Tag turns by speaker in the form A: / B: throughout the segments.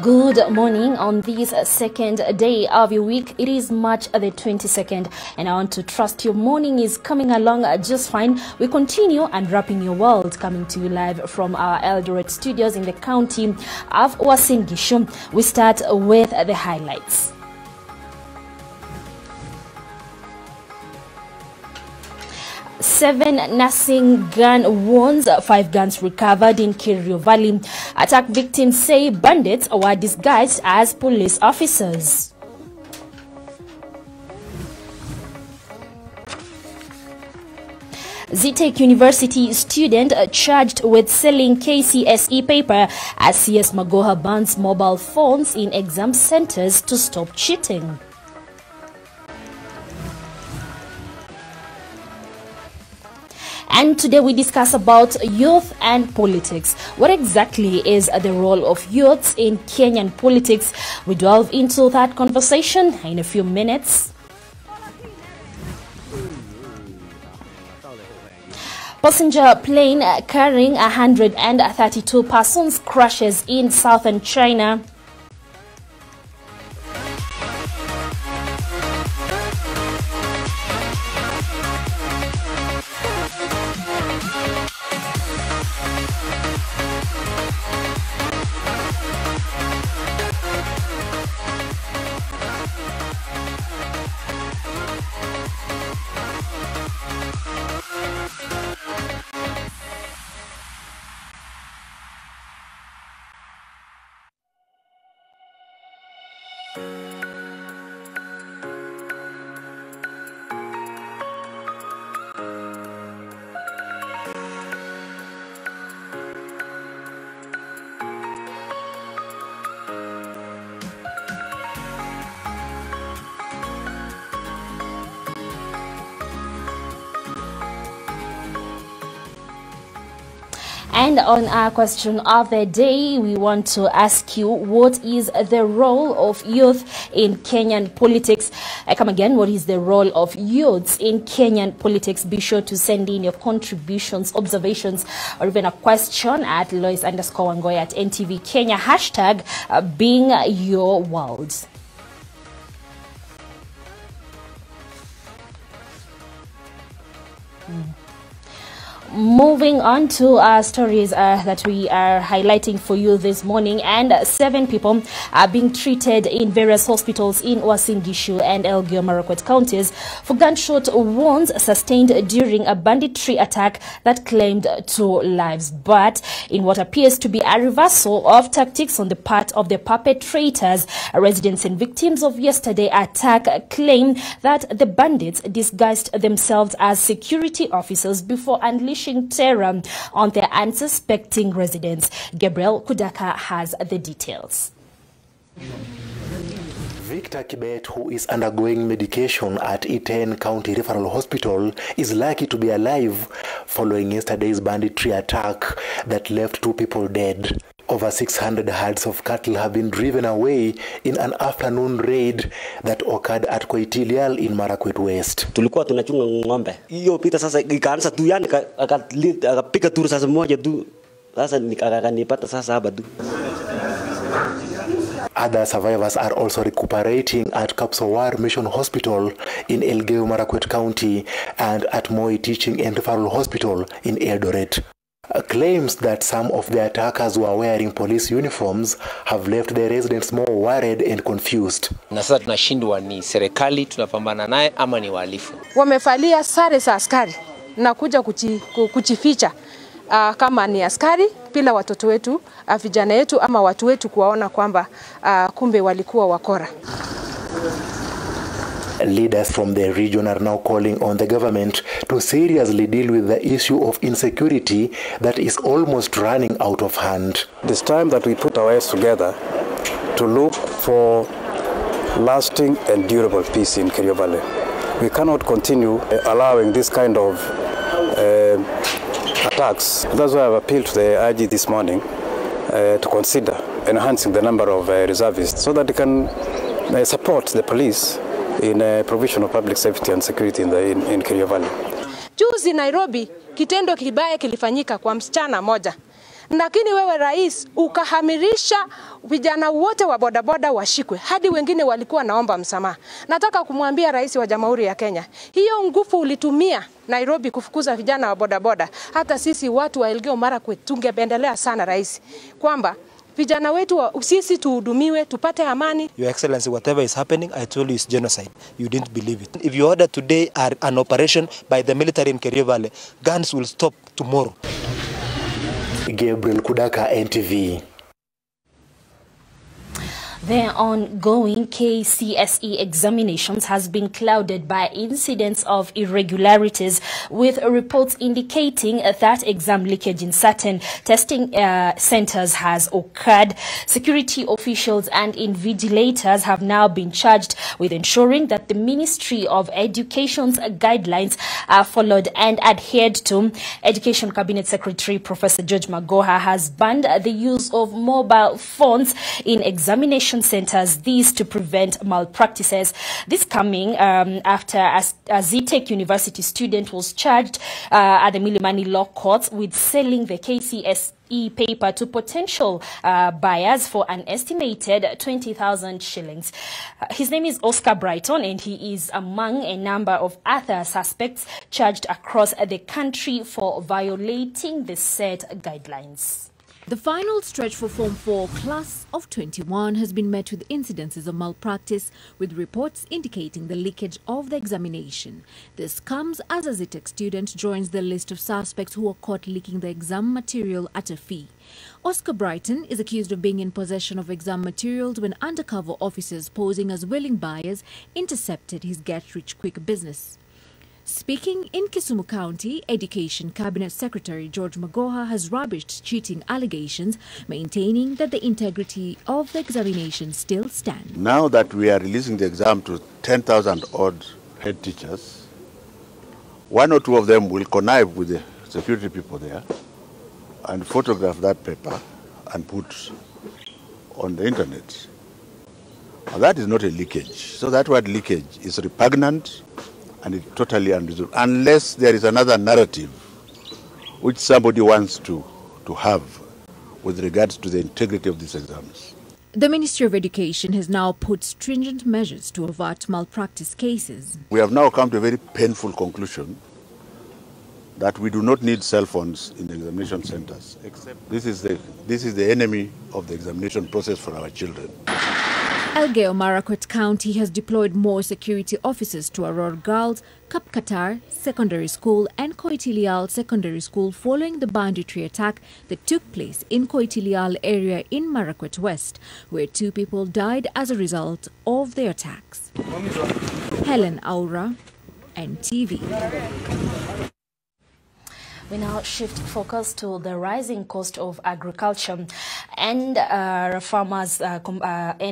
A: Good morning on this second day of your week. It is March the 22nd, and I want to trust your morning is coming along just fine. We continue unwrapping your world, coming to you live from our Eldoret studios in the county of Uasin Gishu. We start with the highlights. Seven nursing gun wounds, 5 guns recovered in Kerio Valley. Attack victims say bandits were disguised as police officers. Zitech University student charged with selling KCSE paper as CS Magoha bans mobile phones in exam centers to stop cheating. And today we discuss about youth and politics. What exactly is the role of youths in Kenyan politics? We delve into that conversation in a few minutes. Passenger plane carrying 132 persons crashes in southern China. And on our question of the day, we want to ask you, what is the role of youth in Kenyan politics? I come again, what is the role of youths in Kenyan politics? Be sure to send in your contributions, observations, or even a question at Loise_Wangui at NTV Kenya, hashtag being your world. Moving on to our stories that we are highlighting for you this morning, and 7 people are being treated in various hospitals in Uasin Gishu and Elgeyo Marakwet counties for gunshot wounds sustained during a banditry attack that claimed 2 lives. But in what appears to be a reversal of tactics on the part of the perpetrators, residents and victims of yesterday's attack claim that the bandits disguised themselves as security officers before unleashing terror on their unsuspecting residents. Gabriel Kudaka has the details.
B: Victor Kibet, who is undergoing medication at Iten County Referral Hospital, is lucky to be alive following yesterday's banditry attack that left 2 people dead. Over 600 herds of cattle have been driven away in an afternoon raid that occurred at Koitilial in Marakwet West.
C: Tulikuwa tunachunga ng'ombe. Hiyo pita sasa ikaanza tu, yani akapika tu sasa moja tu. Sasa nikanipata sasa hapa tu.
B: Other survivors are also recuperating at Kapsowar Mission Hospital in Elgeyo Marakwet County and at Moi Teaching and Referral Hospital in Eldoret. Claims that some of the attackers were wearing police uniforms have left the residents more worried and confused.
D: Na sasa tunashindwa ni serikali tunapambana naye ama ni wahalifu.
E: Wamevalia sare za askari
D: na kuja kujificha kama ni askari, bila watoto wetu, vijana wetu ama watu wetu kuwaona kwamba kumbe walikuwa wakora.
B: Leaders from the region are now calling on the government to seriously deal with the issue of insecurity that is almost running out of hand.
E: It's time that we put our heads together to look for lasting and durable peace in Kerio Valley. We cannot continue allowing this kind of attacks. That's why I've appealed to the IG this morning to consider enhancing the number of reservists so that they can support the police in provision of public safety and security in Kerio Valley.
D: Juzi Nairobi, kitendo kibaya kilifanyika kwa msichana moja. Lakini wewe rais ukahamirisha vijana wote wa bodaboda washikwe, hadi wengine walikuwa naomba msamaha. Nataka kumwambia rais wa Jamhuri ya Kenya, hiyo nguvu ulitumia Nairobi kufukuza vijana wa bodaboda, hata sisi watu wa Elgeyo Marakwet tungependelea sana rais kwamba vijana wetu sisi tuhudumiwe, tupate amani.
F: Your Excellency, whatever is happening, I told you it's genocide. You didn't believe it. If you order today an operation by the military in Kerio Valley, guns will stop tomorrow.
B: Gabriel Kudaka, NTV.
A: The ongoing KCSE examinations has been clouded by incidents of irregularities, with reports indicating that exam leakage in certain testing centers has occurred. Security officials and invigilators have now been charged with ensuring that the Ministry of Education's guidelines are followed and adhered to. Education Cabinet Secretary Professor George Magoha has banned the use of mobile phones in examination centers, these to prevent malpractices. This coming after a ZTech University student was charged at the Milimani Law Courts with selling the KCSE paper to potential buyers for an estimated 20,000 shillings. His name is Oscar Brighton, and he is among a number of other suspects charged across the country for violating the set guidelines.
G: The final stretch for Form 4 class of 21 has been met with incidences of malpractice, with reports indicating the leakage of the examination. This comes as a ZTech student joins the list of suspects who were caught leaking the exam material at a fee. Oscar Brighton is accused of being in possession of exam materials when undercover officers posing as willing buyers intercepted his get-rich-quick business. Speaking in Kisumu County, Education Cabinet Secretary George Magoha has rubbished cheating allegations, maintaining that the integrity of the examination still stands.
H: Now that we are releasing the exam to 10,000 odd head teachers, one or two of them will connive with the security people there and photograph that paper and put on the internet. Now, that is not a leakage. So that word leakage is repugnant and it's totally unreasonable, unless there is another narrative which somebody wants to have with regards to the integrity of these exams.
G: The Ministry of Education has now put stringent measures to avert malpractice cases.
H: We have now come to a very painful conclusion that we do not need cell phones in the examination centers, except this is the enemy of the examination process for our children.
G: Elgeyo Marakwet County has deployed more security officers to Aurora Girls, Kapkatar Secondary School and Koitilial Secondary School following the banditry attack that took place in Koitilial area in Marakwet West, where 2 people died as a result of the attacks. Helen Aura, NTV.
A: We now shift focus to the rising cost of agriculture and and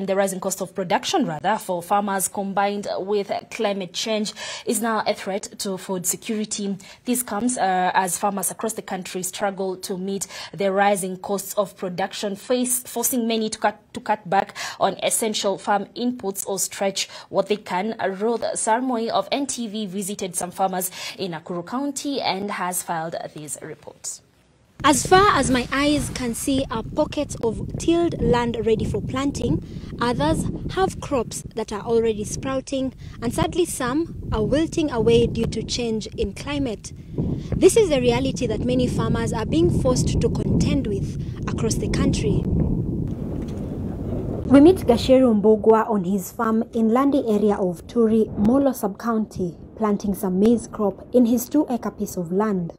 A: the rising cost of production, rather, for farmers, combined with climate change, is now a threat to food security. This comes as farmers across the country struggle to meet the rising costs of production, forcing many to cut back on essential farm inputs or stretch what they can. Ruth Sarmoi of NTV visited some farmers in Nakuru County and has filed these reports.
I: As far as my eyes can see are pockets of tilled land ready for planting. Others have crops that are already sprouting, and sadly some are wilting away due to change in climate. This is the reality that many farmers are being forced to contend with across the country.
J: We meet Gasheru Mbogwa on his farm in Landi area of Turi, Molo sub-county.
I: planting some maize crop in his 2-acre piece of land.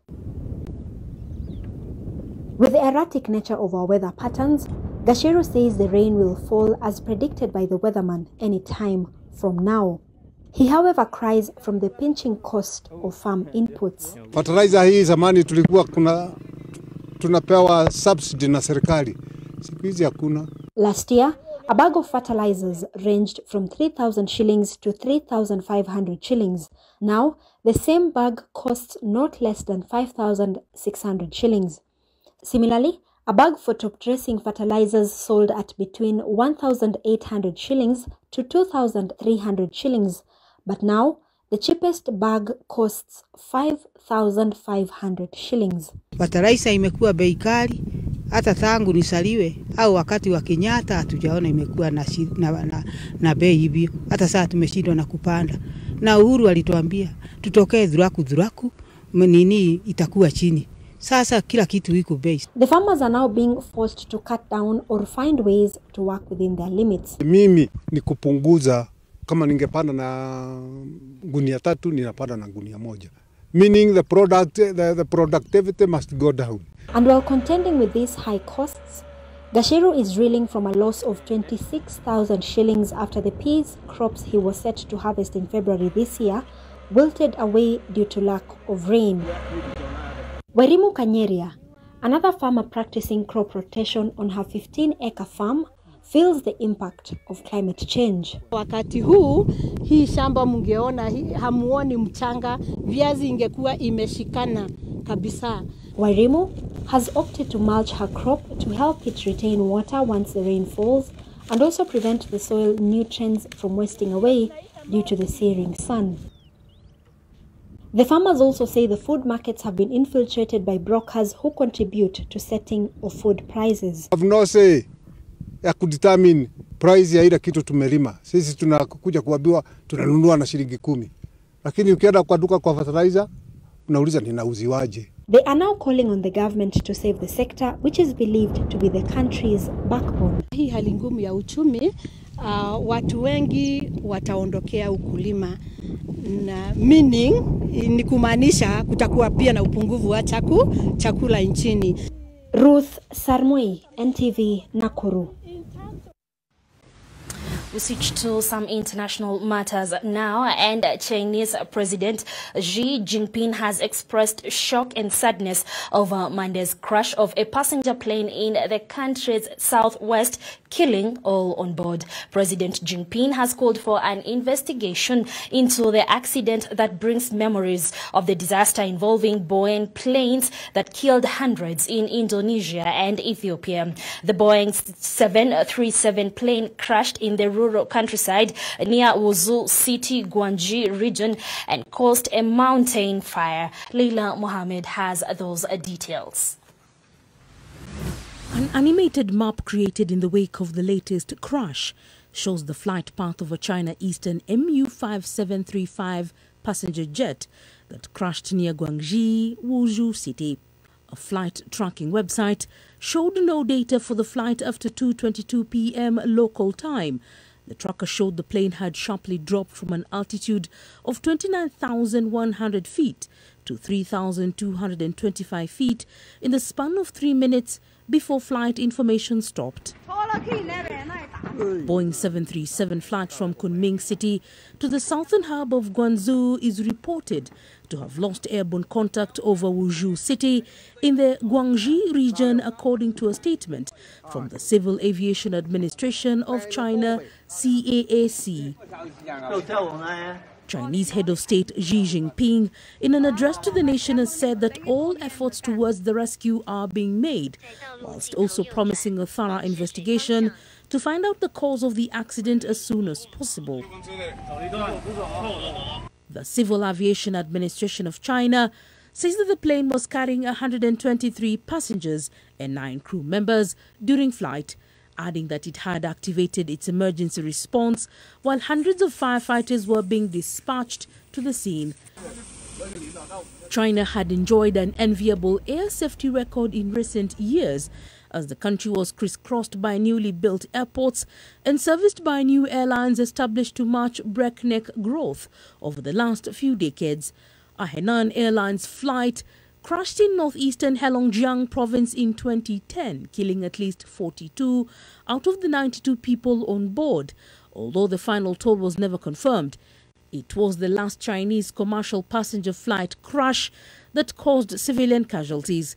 I: With the erratic nature of our weather patterns, Gacheru says the rain will fall as predicted by the weatherman any time from now. He, however, cries from the pinching cost of farm inputs.
J: Fertilizer hii zamani tulikuwa tunapewa subsidy na serikali. Siku hizi hakuna.
I: Last year, a bag of fertilizers ranged from 3,000 shillings to 3,500 shillings. Now, the same bag costs not less than 5,600 shillings. Similarly, a bag for top dressing fertilizers sold at between 1,800 shillings to 2,300 shillings. But now, the cheapest bag costs 5,500 shillings.
K: Fertilizer imekuwa bei kali, hata tangu nisaliwe au wakati wa Kenyatta hatujaona imekuwa na bei hivyo. Hata sasa tumeshindwa na kupanda. Na Uhuru alituambia tutokee dhuraku nini itakuwa chini. Sasa kila kitu iko bei.
I: The farmers are now being forced to cut down or find ways to work within their limits.
J: Mimi ni kupunguza, kama ningepanda na gunia 3 ninapanda na gunia 1. Meaning the productivity must go down.
I: And while contending with these high costs, Gacheru is reeling from a loss of 26,000 shillings after the peas crops he was set to harvest in February this year wilted away due to lack of rain. Wairimu Kanyeria, another farmer practicing crop rotation on her 15-acre farm, feels the impact of climate change.
L: Wakati huu hii shamba mungeona hamuoni mchanga, viazi ingekuwa imeshikana kabisa.
I: Wairimu has opted to mulch her crop to help it retain water once the rain falls and also prevent the soil nutrients from wasting away due to the searing sun. The farmers also say the food markets have been infiltrated by brokers who contribute to setting of food prices.
J: Have no say ya kudetermine price ya ile kitu tumelima. Sisi tunakuja kuambiwa tunanunua na shilingi 10. Lakini ukienda kwa duka kwa fertilizer unauliza ninauziwaje.
I: They are now calling on the government to save the sector, which is believed to be the country's backbone.
L: Hii hali ngumu ya uchumi, watu wengi wataondokea ukulima, na meaning ni kumaanisha kutakuwa pia na upungufu wa chakula nchini.
I: Ruth Sarmui, NTV, Nakuru.
A: We switch to some international matters now, and Chinese President Xi Jinping has expressed shock and sadness over Monday's crash of a passenger plane in the country's southwest, killing all on board. President Jinping has called for an investigation into the accident that brings memories of the disaster involving Boeing planes that killed hundreds in Indonesia and Ethiopia. The Boeing 737 plane crashed in the rural countryside near Wuzhou City, Guangxi region and caused a mountain fire. Leila Mohammed has those details.
M: An animated map created in the wake of the latest crash shows the flight path of a China Eastern MU-5735 passenger jet that crashed near Guangxi, Wuzhou City. A flight tracking website showed no data for the flight after 2:22 p.m. local time. The tracker showed the plane had sharply dropped from an altitude of 29,100 feet to 3,225 feet in the span of 3 minutes before flight information stopped. Boeing 737 flight from Kunming City to the southern hub of Guangzhou is reported to have lost airborne contact over Wuzhou City in the Guangxi region, according to a statement from the Civil Aviation Administration of China, CAAC. Chinese head of state Xi Jinping, in an address to the nation, has said that all efforts towards the rescue are being made, whilst also promising a thorough investigation to find out the cause of the accident as soon as possible. The Civil Aviation Administration of China says that the plane was carrying 123 passengers and 9 crew members during flight, adding that it had activated its emergency response while hundreds of firefighters were being dispatched to the scene. China had enjoyed an enviable air safety record in recent years as the country was crisscrossed by newly built airports and serviced by new airlines established to match breakneck growth over the last few decades. A Henan Airlines flight crashed in northeastern Heilongjiang province in 2010, killing at least 42 out of the 92 people on board, although the final toll was never confirmed. It was the last Chinese commercial passenger flight crash that caused civilian casualties.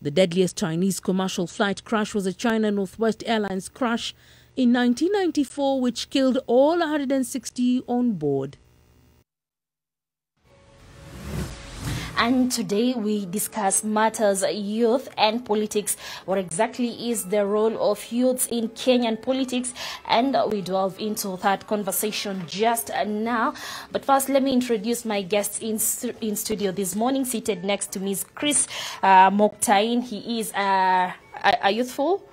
M: The deadliest Chinese commercial flight crash was a China Northwest Airlines crash in 1994, which killed all 160 on board.
A: And today we discuss matters youth and politics. What exactly is the role of youths in Kenyan politics? And we delve into that conversation just now. But first, let me introduce my guests in studio this morning. Seated next to me is Chris Moktain. He is a youthful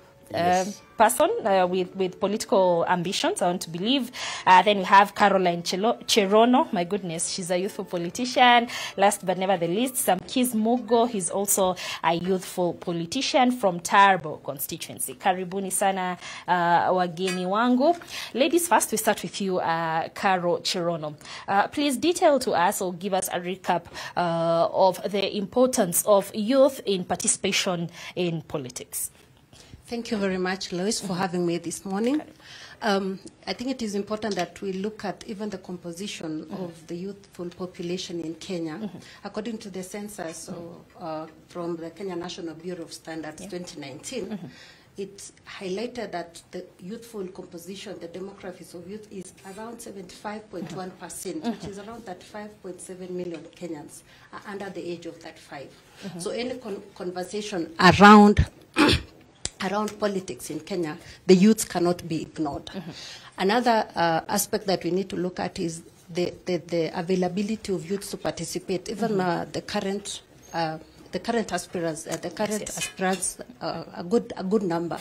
A: person with political ambitions, I want to believe. Then we have Caroline Cherono. My goodness, she's a youthful politician. Last but never the least, Samkiz Mugo. He's also a youthful politician from Tarbo constituency. Karibuni sana wageni wangu. Ladies first, we start with you, Caro Cherono. Please detail to us or give us a recap of the importance of youth in participation in politics.
N: Thank you very much, Loise, for having me this morning. I think it is important that we look at even the composition of the youthful population in Kenya. According to the census from the Kenya National Bureau of Standards 2019, it highlighted that the youthful composition, the demographics of youth is around 75.1%, which is around that 5.7 million Kenyans are under the age of 35. So any conversation around politics in Kenya, the youth cannot be ignored. Another aspect that we need to look at is the availability of youth to participate. Even the current aspirants, a good number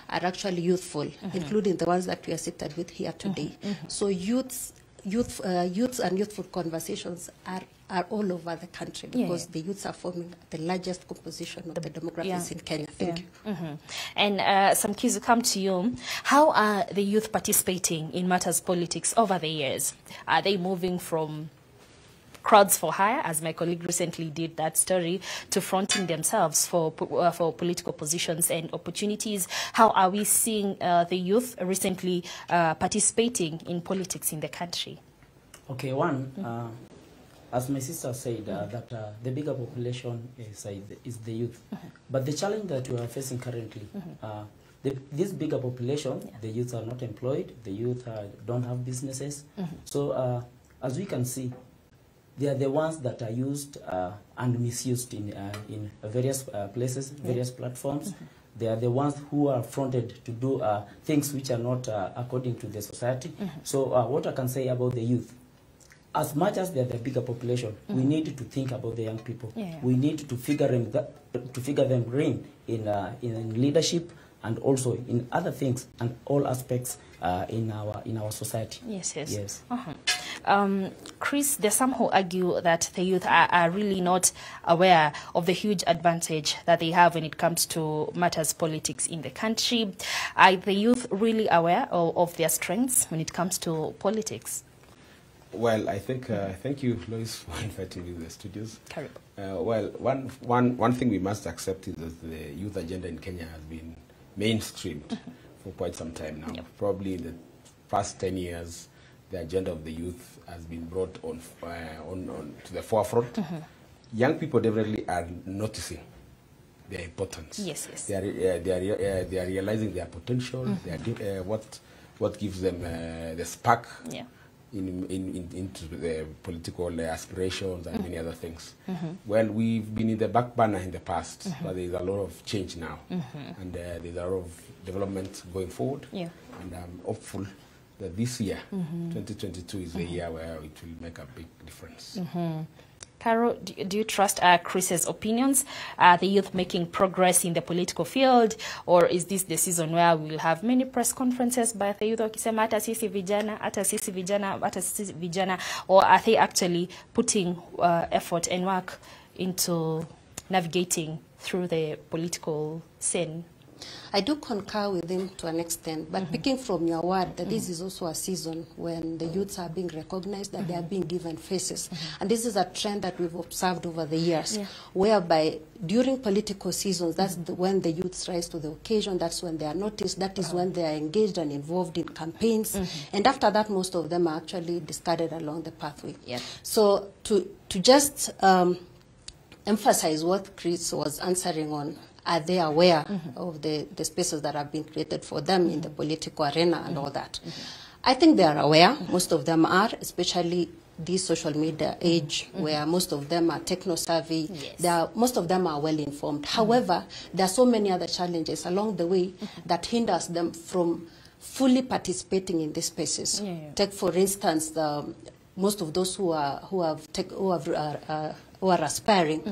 N: are actually youthful, including the ones that we are seated with here today. So youths and youthful conversations are all over the country because the youths are forming the largest composition of the demographics in Kenya. Thank you.
A: And Samkiz, come to you. How are the youth participating in matters politics over the years? Are they moving from crowds for hire, as my colleague recently did that story, to fronting themselves for political positions and opportunities? How are we seeing the youth recently participating in politics in the country?
O: Okay, as my sister said, that the bigger population is the youth. But the challenge that we are facing currently, this bigger population, the youth are not employed, the youth don't have businesses. So as we can see, they are the ones that are used and misused in various places, various platforms. They are the ones who are fronted to do things which are not according to the society. So what I can say about the youth, as much as they are the bigger population, we need to think about the young people. We need to figure them in leadership and also in other things and all aspects in our society.
A: Yes. Chris, there's some who argue that the youth are really not aware of the huge advantage that they have when it comes to matters politics in the country. Are the youth really aware of their strengths when it comes to politics?
P: Well, I think, thank you, Loise, for inviting me to the studios. Well, one thing we must accept is that the youth agenda in Kenya has been mainstreamed for quite some time now. Probably in the past 10 years, the agenda of the youth has been brought on to the forefront. Young people definitely are noticing their importance. They are realizing their potential. They are what gives them the spark into the political aspirations and many other things. Well, we've been in the back burner in the past, but there's a lot of change now, and there's a lot of development going forward. And I'm hopeful that this year, 2022, is the year where it will make a big difference.
A: Caro, do you trust Chris's opinions? Are the youth making progress in the political field, or is this the season where we'll have many press conferences by the youth wakisema hata sisi vijana, or are they actually putting effort and work into navigating through the political scene?
N: I do concur with him to an extent, but picking from your word that this is also a season when the youths are being recognized, that they are being given faces. And this is a trend that we've observed over the years, whereby during political seasons, that's when the youths rise to the occasion, that's when they are noticed, that is when they are engaged and involved in campaigns. And after that, most of them are actually discarded along the pathway. So to just emphasize what Chris was answering on, are they aware of the spaces that have been created for them in the political arena and all that? I think they are aware. Most of them are, especially this social media age where most of them are techno-savvy. Most of them are well-informed. However, there are so many other challenges along the way that hinders them from fully participating in these spaces. Take, for instance, most of those who are aspiring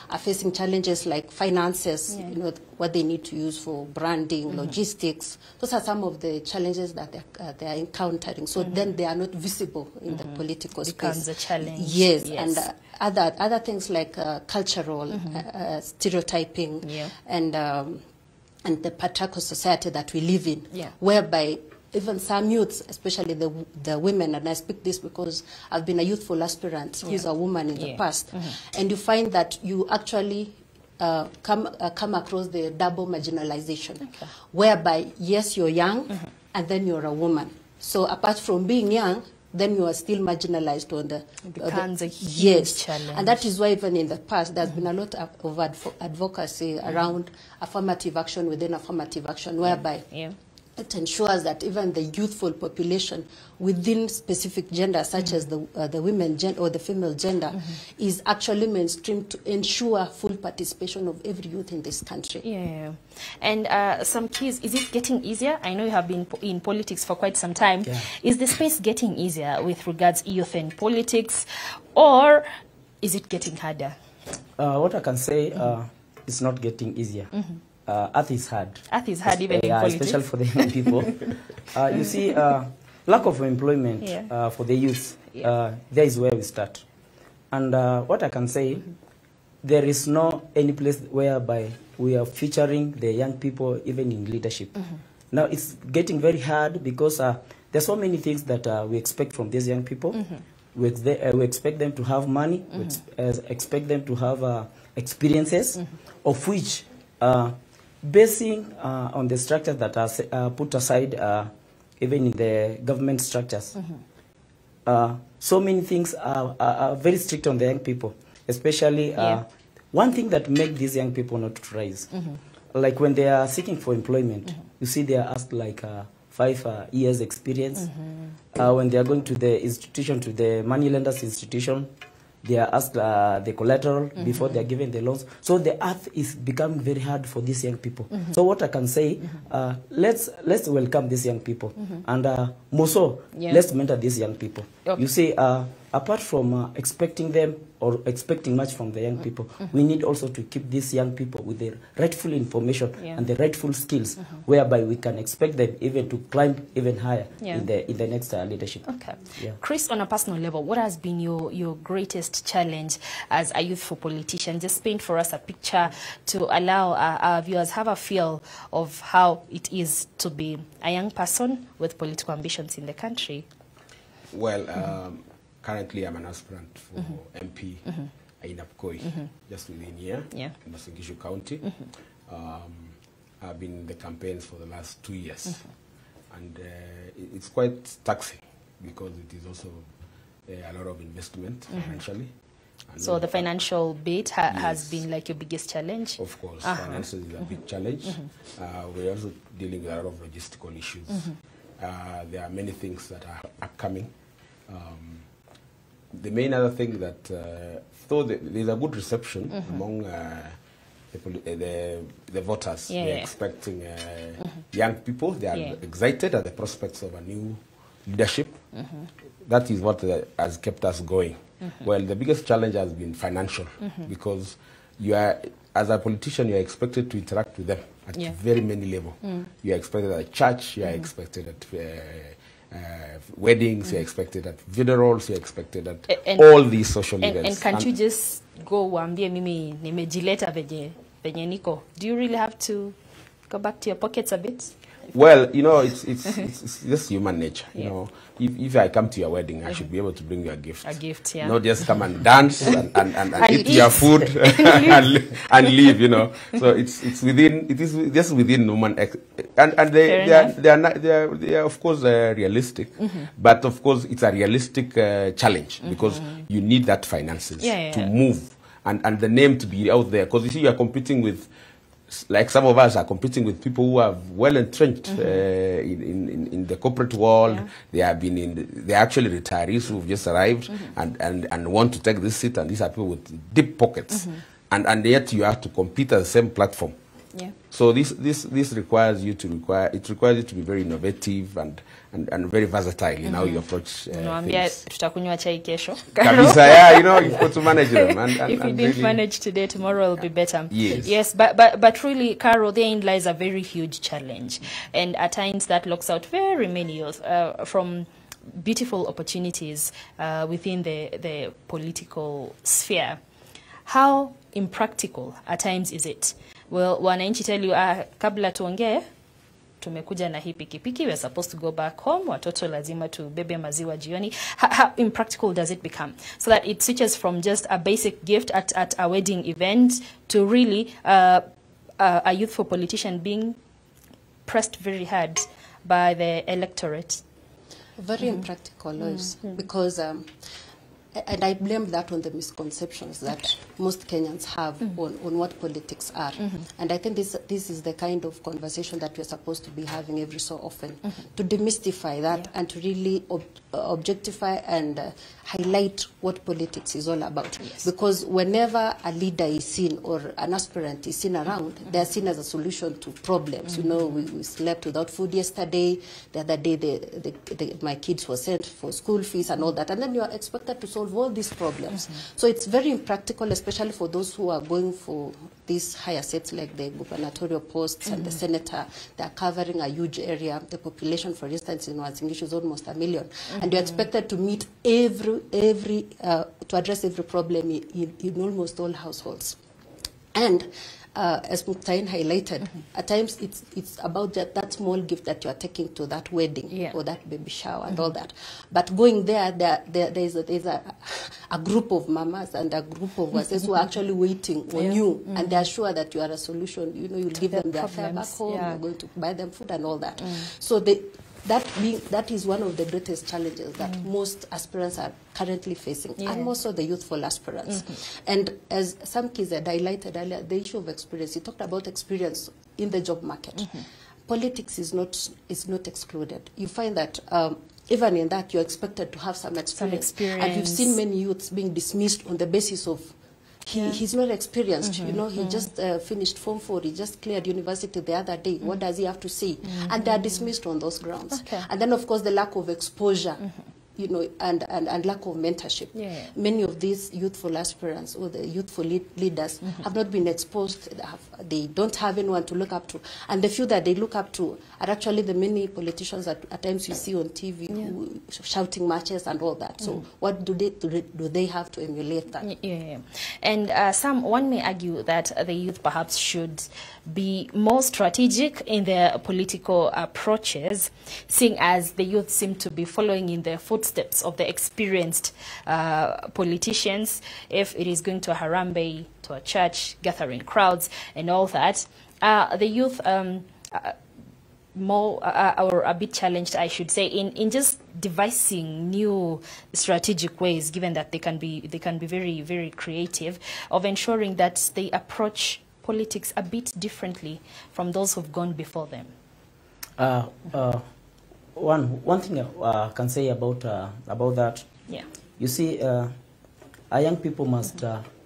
N: are facing challenges like finances, you know, what they need to use for branding, logistics. Those are some of the challenges that they are encountering. So then they are not visible in the political space.
A: Becomes a challenge.
N: Yes, and other things like cultural stereotyping and the patriarchal society that we live in, whereby even some youths, especially the women, and I speak this because I've been a youthful aspirant, who's a woman in the past, and you find that you actually come across the double marginalization, whereby, yes, you're young, and then you're a woman. So apart from being young, then you are still marginalized on the...
A: It becomes a huge challenge.
N: And that is why even in the past, there's been a lot of advocacy around affirmative action within affirmative action, whereby it ensures that even the youthful population within specific genders, such as the women gender or the female gender, is actually mainstream to ensure full participation of every youth in this country.
A: And some keys, is it getting easier? I know you have been in politics for quite some time. Is the space getting easier with regards to youth and politics, or is it getting harder?
O: What I can say, it's not getting easier. Earth is hard.
A: Earth is hard, even in politics.
O: Especially for the young people. You see, lack of employment for the youth, there is where we start. And what I can say, there is no any place whereby we are featuring the young people even in leadership. Now, it's getting very hard because there's so many things that we expect from these young people. We expect them to have money, we expect them to have experiences, of which basing on the structures that are put aside, even in the government structures, so many things are very strict on the young people, especially one thing that makes these young people not to rise. Like when they are seeking for employment, you see they are asked like 5 years experience. When they are going to the institution, to the money lenders institution, they are asked the collateral before they are given the loans. So the earth is becoming very hard for these young people. So what I can say, let's welcome these young people, and more so, let's mentor these young people. You see, apart from expecting them or expecting much from the young people, we need also to keep these young people with the rightful information and the rightful skills, whereby we can expect them even to climb even higher in the next leadership.
A: Chris, on a personal level, what has been your greatest challenge as a youthful politician? Just paint for us a picture to allow our viewers have a feel of how it is to be a young person with political ambitions in the country.
P: Well, currently I'm an aspirant for MP in Apkoi, just within here in Wasingishu County. I've been in the campaigns for the last 2 years, and it's quite taxing because it is also a lot of investment financially. And
A: so the financial bit has been like your biggest challenge?
P: Of course, finance is a big challenge. We're also dealing with a lot of logistical issues. There are many things that are upcoming. The main other thing that, though there's a good reception among the voters, they're expecting young people, they are excited at the prospects of a new leadership. That is what has kept us going. Well, the biggest challenge has been financial, because you are, as a politician, you are expected to interact with them at very many levels. You are expected at church, you are expected at weddings, you're expected at funerals, you're expected at all these social events.
A: And can't you just go wambie mimi nimejileta venye niko? Do you really have to Go back to your pockets a bit.
P: Well, you know, it's just human nature. You know, if I come to your wedding, I should be able to bring you a gift.
A: A gift, yeah.
P: Not just come and dance and eat your food and leave. You know, so it is just within human and they are of course realistic, but of course it's a realistic challenge because you need that finances to move and the name to be out there, because you see you are competing with. Like some of us are competing with people who are well entrenched in the corporate world. They have been they're actually retirees who've just arrived and want to take this seat, and these are people with deep pockets, and yet you have to compete at the same platform. Yeah. So this requires you to be very innovative and very versatile in how you approach things.
A: Tutakunywa chai kesho.
P: Kabisa, yeah, you know, you've got to manage them.
A: If you didn't really manage today, tomorrow will be better.
P: Yes.
A: Yes, but really, Carol, therein lies a very huge challenge, and at times that locks out very many youth from beautiful opportunities within the political sphere. How impractical at times is it? Well, wananchi tell you, kabla tuongee, tumekuja na hii pikipiki, we're supposed to go back home, watoto lazima tubebe maziwa jioni. How impractical does it become? So that it switches from just a basic gift at a wedding event to really a youthful politician being pressed very hard by the electorate.
N: Very impractical, Loise, because and I blame that on the misconceptions that most Kenyans have on what politics are. And I think this is the kind of conversation that we're supposed to be having every so often, to demystify that and to really objectify and highlight what politics is all about. Because whenever a leader is seen or an aspirant is seen around, they're seen as a solution to problems. You know, we slept without food yesterday, the other day my kids were sent for school fees and all that, and then you are expected to solve all these problems. So it's very impractical, especially for those who are going for these higher seats like the gubernatorial posts and the senator. They're covering a huge area. The population, for instance, in Uasin Gishu is almost 1 million. And you're expected to meet to address every problem in almost all households. And as Muktain highlighted, at times it's about that small gift that you are taking to that wedding or that baby shower and all that. But going there is a group of mamas and a group of us who are actually waiting on you, and they are sure that you are a solution. You know, you'll give them their fare back home, you're going to buy them food and all that. So that is one of the greatest challenges that most aspirants are currently facing, and also the youthful aspirants. And as some kids had highlighted earlier, the issue of experience, you talked about experience in the job market. Politics is not excluded. You find that even in that, you're expected to have some experience. And you've seen many youths being dismissed on the basis of he's not experienced, you know, he just finished Form 4, he just cleared university the other day. What does he have to say? And they are dismissed on those grounds. And then, of course, the lack of exposure, you know, and lack of mentorship. Many of these youthful aspirants or the youthful leaders have not been exposed. They don't have anyone to look up to. And the few that they look up to are actually the many politicians that at times you see on TV who, shouting matches and all that. So what do they have to emulate that?
A: And one may argue that the youth perhaps should be more strategic in their political approaches, seeing as the youth seem to be following in the footsteps of the experienced politicians. If it is going to a Harambee, to a church, gathering crowds and all that, the youth more or a bit challenged, I should say, in just devising new strategic ways, given that they can be very, very creative, of ensuring that they approach politics a bit differently from those who've gone before them.
O: One thing I can say about that. You see, our young people must,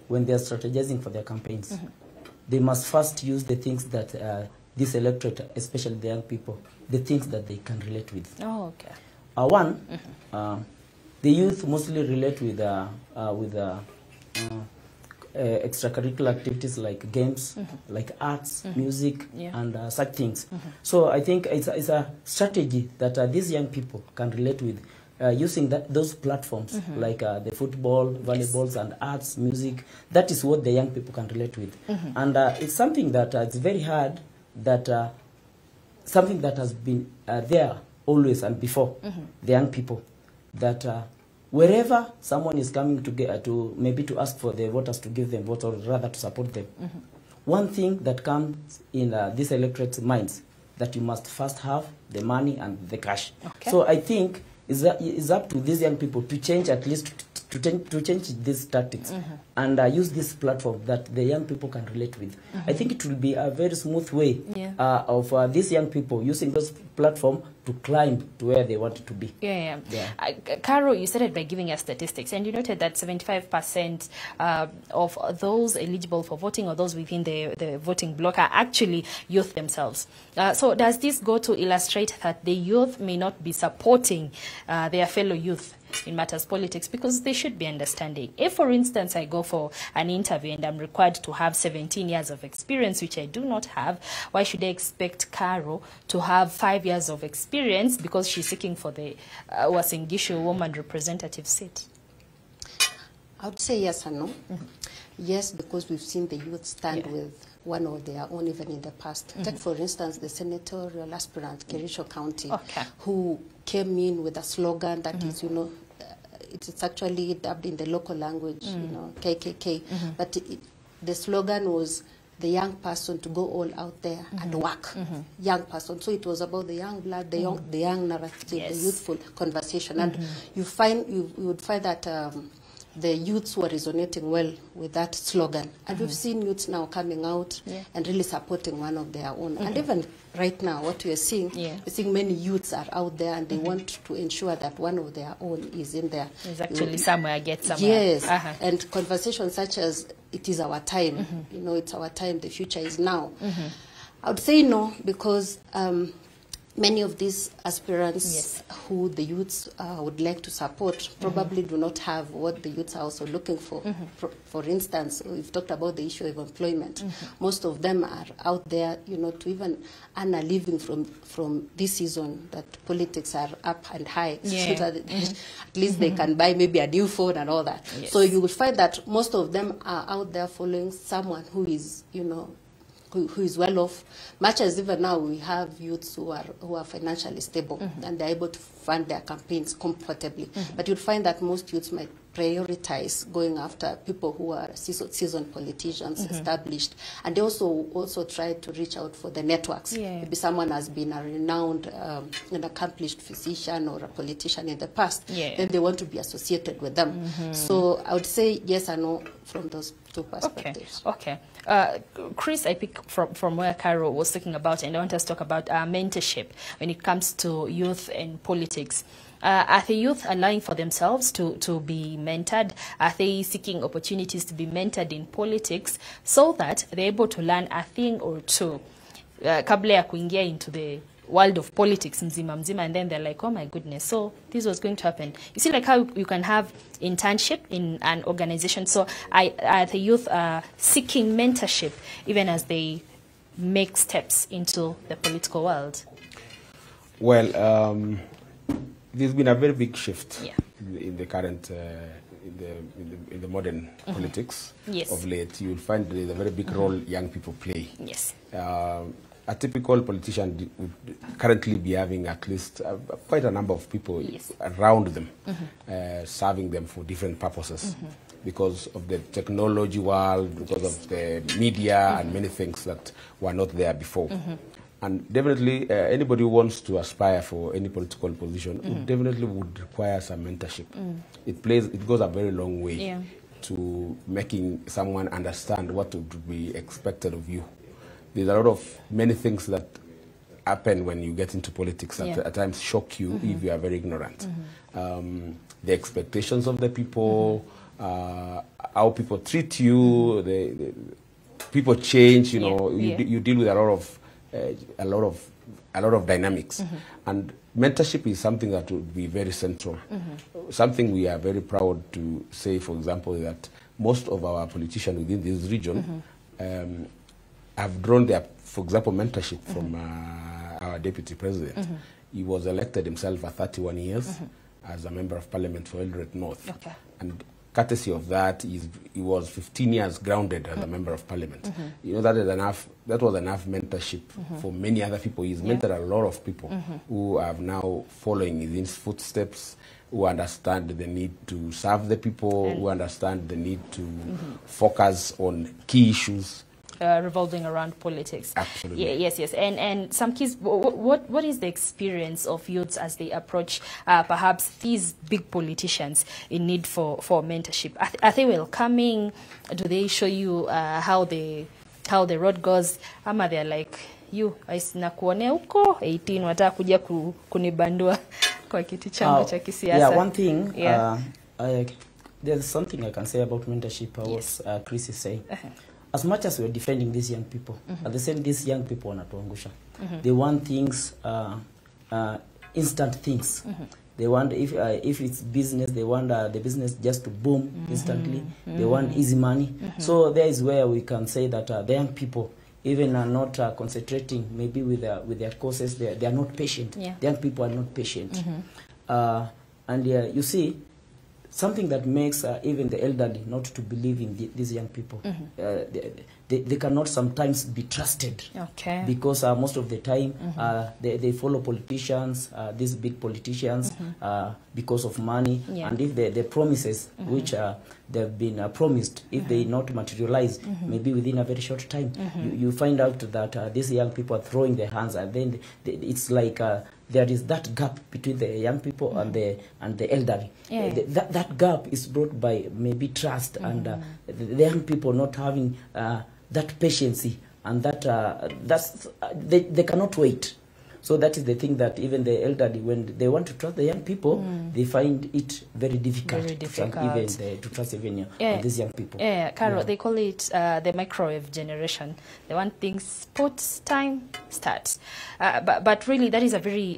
O: when they are strategizing for their campaigns, they must first use the things that this electorate, especially the young people, the things that they can relate with. The youth mostly relate with extracurricular activities like games, like arts, music, and such things. So I think it's a strategy that these young people can relate with, using those platforms like the football, volleyballs, and arts, music. That is what the young people can relate with. And it's something that it's very hard that something that has been there always and before, the young people, that wherever someone is coming to get maybe to ask for the voters to give them votes, or rather to support them, one thing that comes in this electorate's minds, that you must first have the money and the cash.
A: Okay.
O: So I think it's up to these young people to change, at least to change these tactics and use this platform that the young people can relate with. I think it will be a very smooth way of these young people using this platform to climb to where they want to be.
A: Caro, you started by giving us statistics, and you noted that 75% of those eligible for voting, or those within the voting bloc, are actually youth themselves. So does this go to illustrate that the youth may not be supporting their fellow youth in matters politics, because they should be understanding? If, for instance, I go for an interview and I'm required to have 17 years of experience, which I do not have, why should I expect Caro to have 5 years of experience because she's seeking for the Uasin Gishu woman representative seat?
N: I would say yes and no. Yes, because we've seen the youth stand with one of their own even in the past. Take, for instance, the senatorial aspirant, Kerisho County, who came in with a slogan that is, you know, it's actually dubbed in the local language, you know, KKK. But the slogan was the young person to go all out there and work. Young person. So it was about the young blood, the young narrative, the youthful conversation. And you would find that the youths were resonating well with that slogan. And we've seen youths now coming out and really supporting one of their own. And even right now, what we are seeing, we're seeing many youths are out there and they want to ensure that one of their own is in there.
A: It's actually somewhere, get somewhere.
N: Yes, and conversations such as, it is our time, you know, it's our time, the future is now. I would say no, because many of these aspirants who the youths would like to support probably do not have what the youths are also looking for. For instance, we've talked about the issue of employment. Most of them are out there, you know, to even earn a living from this season that politics are up and high. So that at least they can buy maybe a new phone and all that. So you will find that most of them are out there following someone who is, you know, who is well off, much as even now we have youths who are financially stable and they're able to fund their campaigns comfortably. But you'll find that most youths might prioritize going after people who are seasoned politicians, established, and they also try to reach out for the networks. Maybe someone has been a renowned and accomplished physician or a politician in the past, then they want to be associated with them. So I would say yes and no from those two perspectives.
A: Okay. Chris, I pick from where Caro was talking about, and I want us to talk about mentorship when it comes to youth and politics. Are the youth allowing for themselves to be mentored? Are they seeking opportunities to be mentored in politics so that they're able to learn a thing or two kabla ya kuingia into the world of politics mzima, and then they're like, oh my goodness, so this was going to happen. You see, like how you can have internship in an organization. So are the youth seeking mentorship even as they make steps into the political world?
P: Well, there's been a very big shift in the current, in the modern politics of late. You'll find there's a very big role young people play. A typical politician would currently be having at least quite a number of people around them, serving them for different purposes, because of the technology world, because of the media and many things that were not there before. And definitely, anybody who wants to aspire for any political position definitely would require some mentorship. It goes a very long way to making someone understand what would be expected of you. There's a lot of many things that happen when you get into politics that at times shock you if you are very ignorant. The expectations of the people, how people treat you, the people change. You know, you deal with a lot of dynamics, and mentorship is something that would be very central. Something we are very proud to say, for example, that most of our politicians within this region have drawn their, for example, mentorship from our deputy president. He was elected himself at 31 years as a member of parliament for Eldoret North. And courtesy of that, he was 15 years grounded as a member of parliament. You know, that is enough. That was enough mentorship for many other people. He's mentored a lot of people who are now following in his footsteps, who understand the need to serve the people, who understand the need to focus on key issues.
A: Revolving around politics.
P: Absolutely.
A: Yes. And some kids, what is the experience of youths as they approach perhaps these big politicians in need for mentorship? Are they welcoming? Do they show you how the road goes? Ama they're like, you nakuonea huko 18 wataka kuja kunibandua kwa kiti changu cha kisiasa?
O: Yeah, one thing, there's something I can say about mentorship. What Chris is saying. As much as we're defending these young people, at the same these young people wanatuangusha. They want things, instant things. They want, if it's business, they want the business just to boom instantly. They want easy money. So there is where we can say that the young people even are not concentrating maybe with their courses. They are not patient. The young people are not patient. And you see, something that makes even the elderly not to believe in these young people. They cannot sometimes be trusted. Because most of the time they follow politicians, these big politicians, because of money. And if the promises which they've been promised, if they not materialize, maybe within a very short time, you find out that these young people are throwing their hands, and then it's like there is that gap between the young people and the elderly. That gap is brought by maybe trust and the young people not having that patience, and they cannot wait. So that is the thing that even the elderly, when they want to trust the young people, they find it very difficult, to trust even these young people.
A: Carol, they call it the microwave generation. They want things put, time, start. But really, that is a very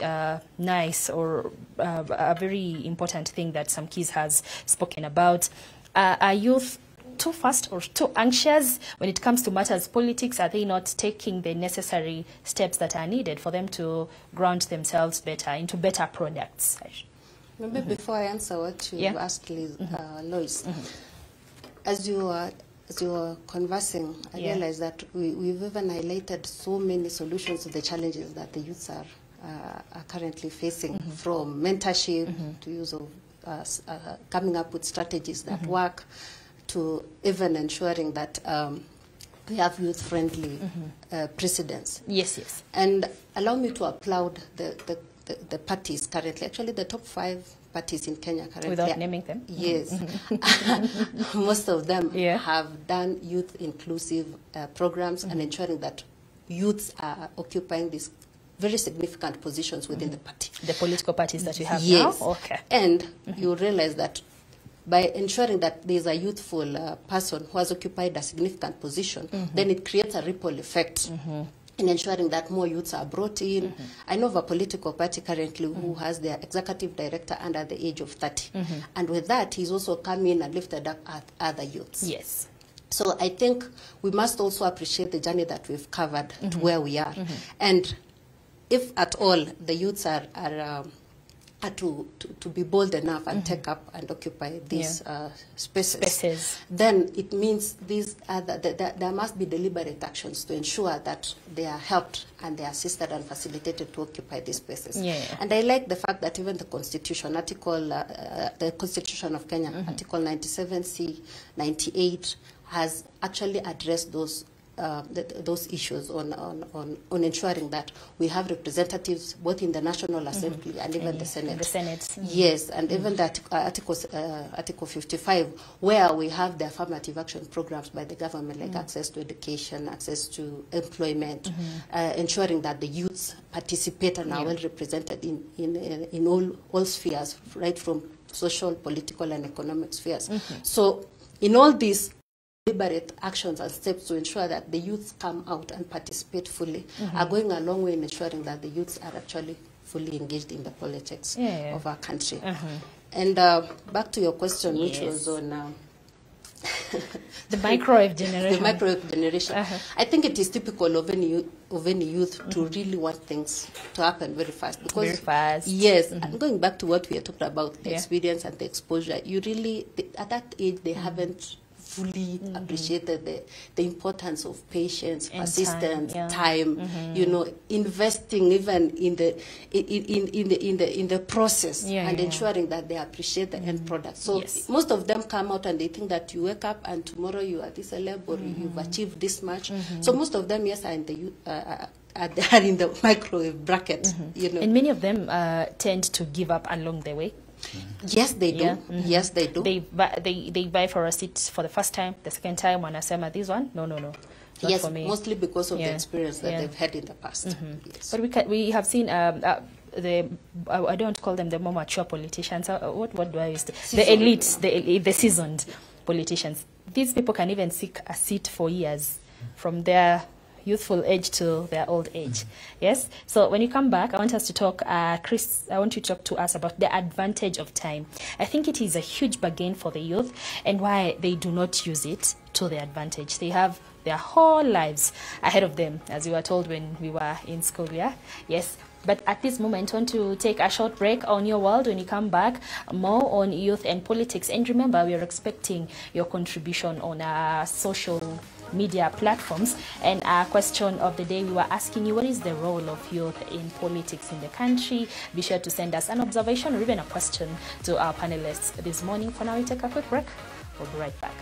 A: nice or a very important thing that some kids has spoken about. Are youth too fast or too anxious when it comes to matters politics? Are they not taking the necessary steps that are needed for them to ground themselves better into better products?
N: Maybe before I answer what you asked, Loise, as you were conversing, I realized that we've even highlighted so many solutions to the challenges that the youths are currently facing, from mentorship to use of coming up with strategies that work, to even ensuring that we have youth-friendly precedents.
A: Yes.
N: And allow me to applaud the parties currently. Actually, the top 5 parties in Kenya currently.
A: Without naming them?
N: Yes. Most of them have done youth-inclusive programs and ensuring that youths are occupying these very significant positions within the party.
A: The political parties that we have now? Okay.
N: And you realize that by ensuring that there is a youthful person who has occupied a significant position, then it creates a ripple effect in ensuring that more youths are brought in. I know of a political party currently who has their executive director under the age of 30. And with that, he's also come in and lifted up other youths.
A: Yes.
N: So I think we must also appreciate the journey that we've covered to where we are. And if at all the youths are to be bold enough and take up and occupy these spaces, then it means there must be deliberate actions to ensure that they are helped and they are assisted and facilitated to occupy these spaces. And I like the fact that even the Constitution, the Constitution of Kenya, Article 97C, 98, has actually addressed those issues on ensuring that we have representatives both in the National Assembly and even the Senate. Yes, and even the Article 55, where we have the affirmative action programs by the government, like access to education, access to employment, ensuring that the youths participate and are well represented in all spheres, right from social, political, and economic spheres. So in all these deliberate actions and steps to ensure that the youths come out and participate fully are going a long way in ensuring that the youths are actually fully engaged in the politics of our country. And back to your question, which was on
A: The microwave generation.
N: The microwave generation. I think it is typical of any youth to really want things to happen very fast. Because
A: very fast.
N: Yes, and going back to what we are talking about, the experience and the exposure, you really, at that age, they haven't fully appreciated the importance of patience,
A: And
N: persistence,
A: time,
N: time, you know, investing even in the process and ensuring that they appreciate the end product. So most of them come out and they think that you wake up and tomorrow you are this level or you've achieved this much. So most of them, yes, are in the they are in the microwave bracket, you know.
A: And many of them tend to give up along the way.
N: Yes, they do. Yes, they do.
A: They buy for a seat for the first time, the second time wanasema this one, no, not
N: yes,
A: for me.
N: Mostly because of the experience that they've had in the past. Yes.
A: But we have seen I don't call them the more mature politicians. What do I use? The elites, the seasoned politicians. These people can even seek a seat for years from their youthful age to their old age. Yes. So when you come back, I want us to talk, Chris, I want you to talk to us about the advantage of time. I think it is a huge bargain for the youth and why they do not use it to their advantage. They have their whole lives ahead of them, as we were told when we were in school, yeah? Yes. But at this moment, I want to take a short break on your world. When you come back, more on youth and politics. And remember, we are expecting your contribution on our social media platforms. And our question of the day, we were asking you, what is the role of youth in politics in the country? Be sure to send us an observation or even a question to our panelists this morning. For now, we take a quick break. We'll be right back.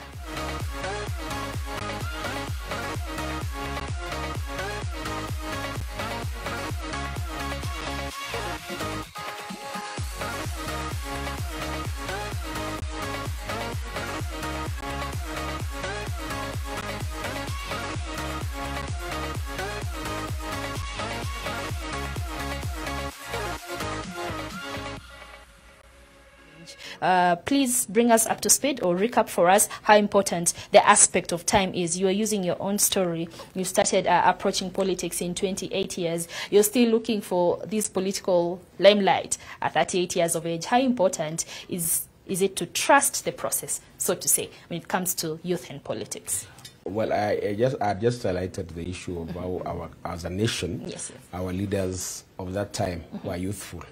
A: Please bring us up to speed or recap for us how important the aspect of time is. You are using your own story. You started approaching politics in 28 years. You're still looking for this political limelight at 38 years of age. How important is it to trust the process, so to say, when it comes to youth and politics?
P: Well, I just highlighted the issue of how as a nation, our leaders of that time were youthful.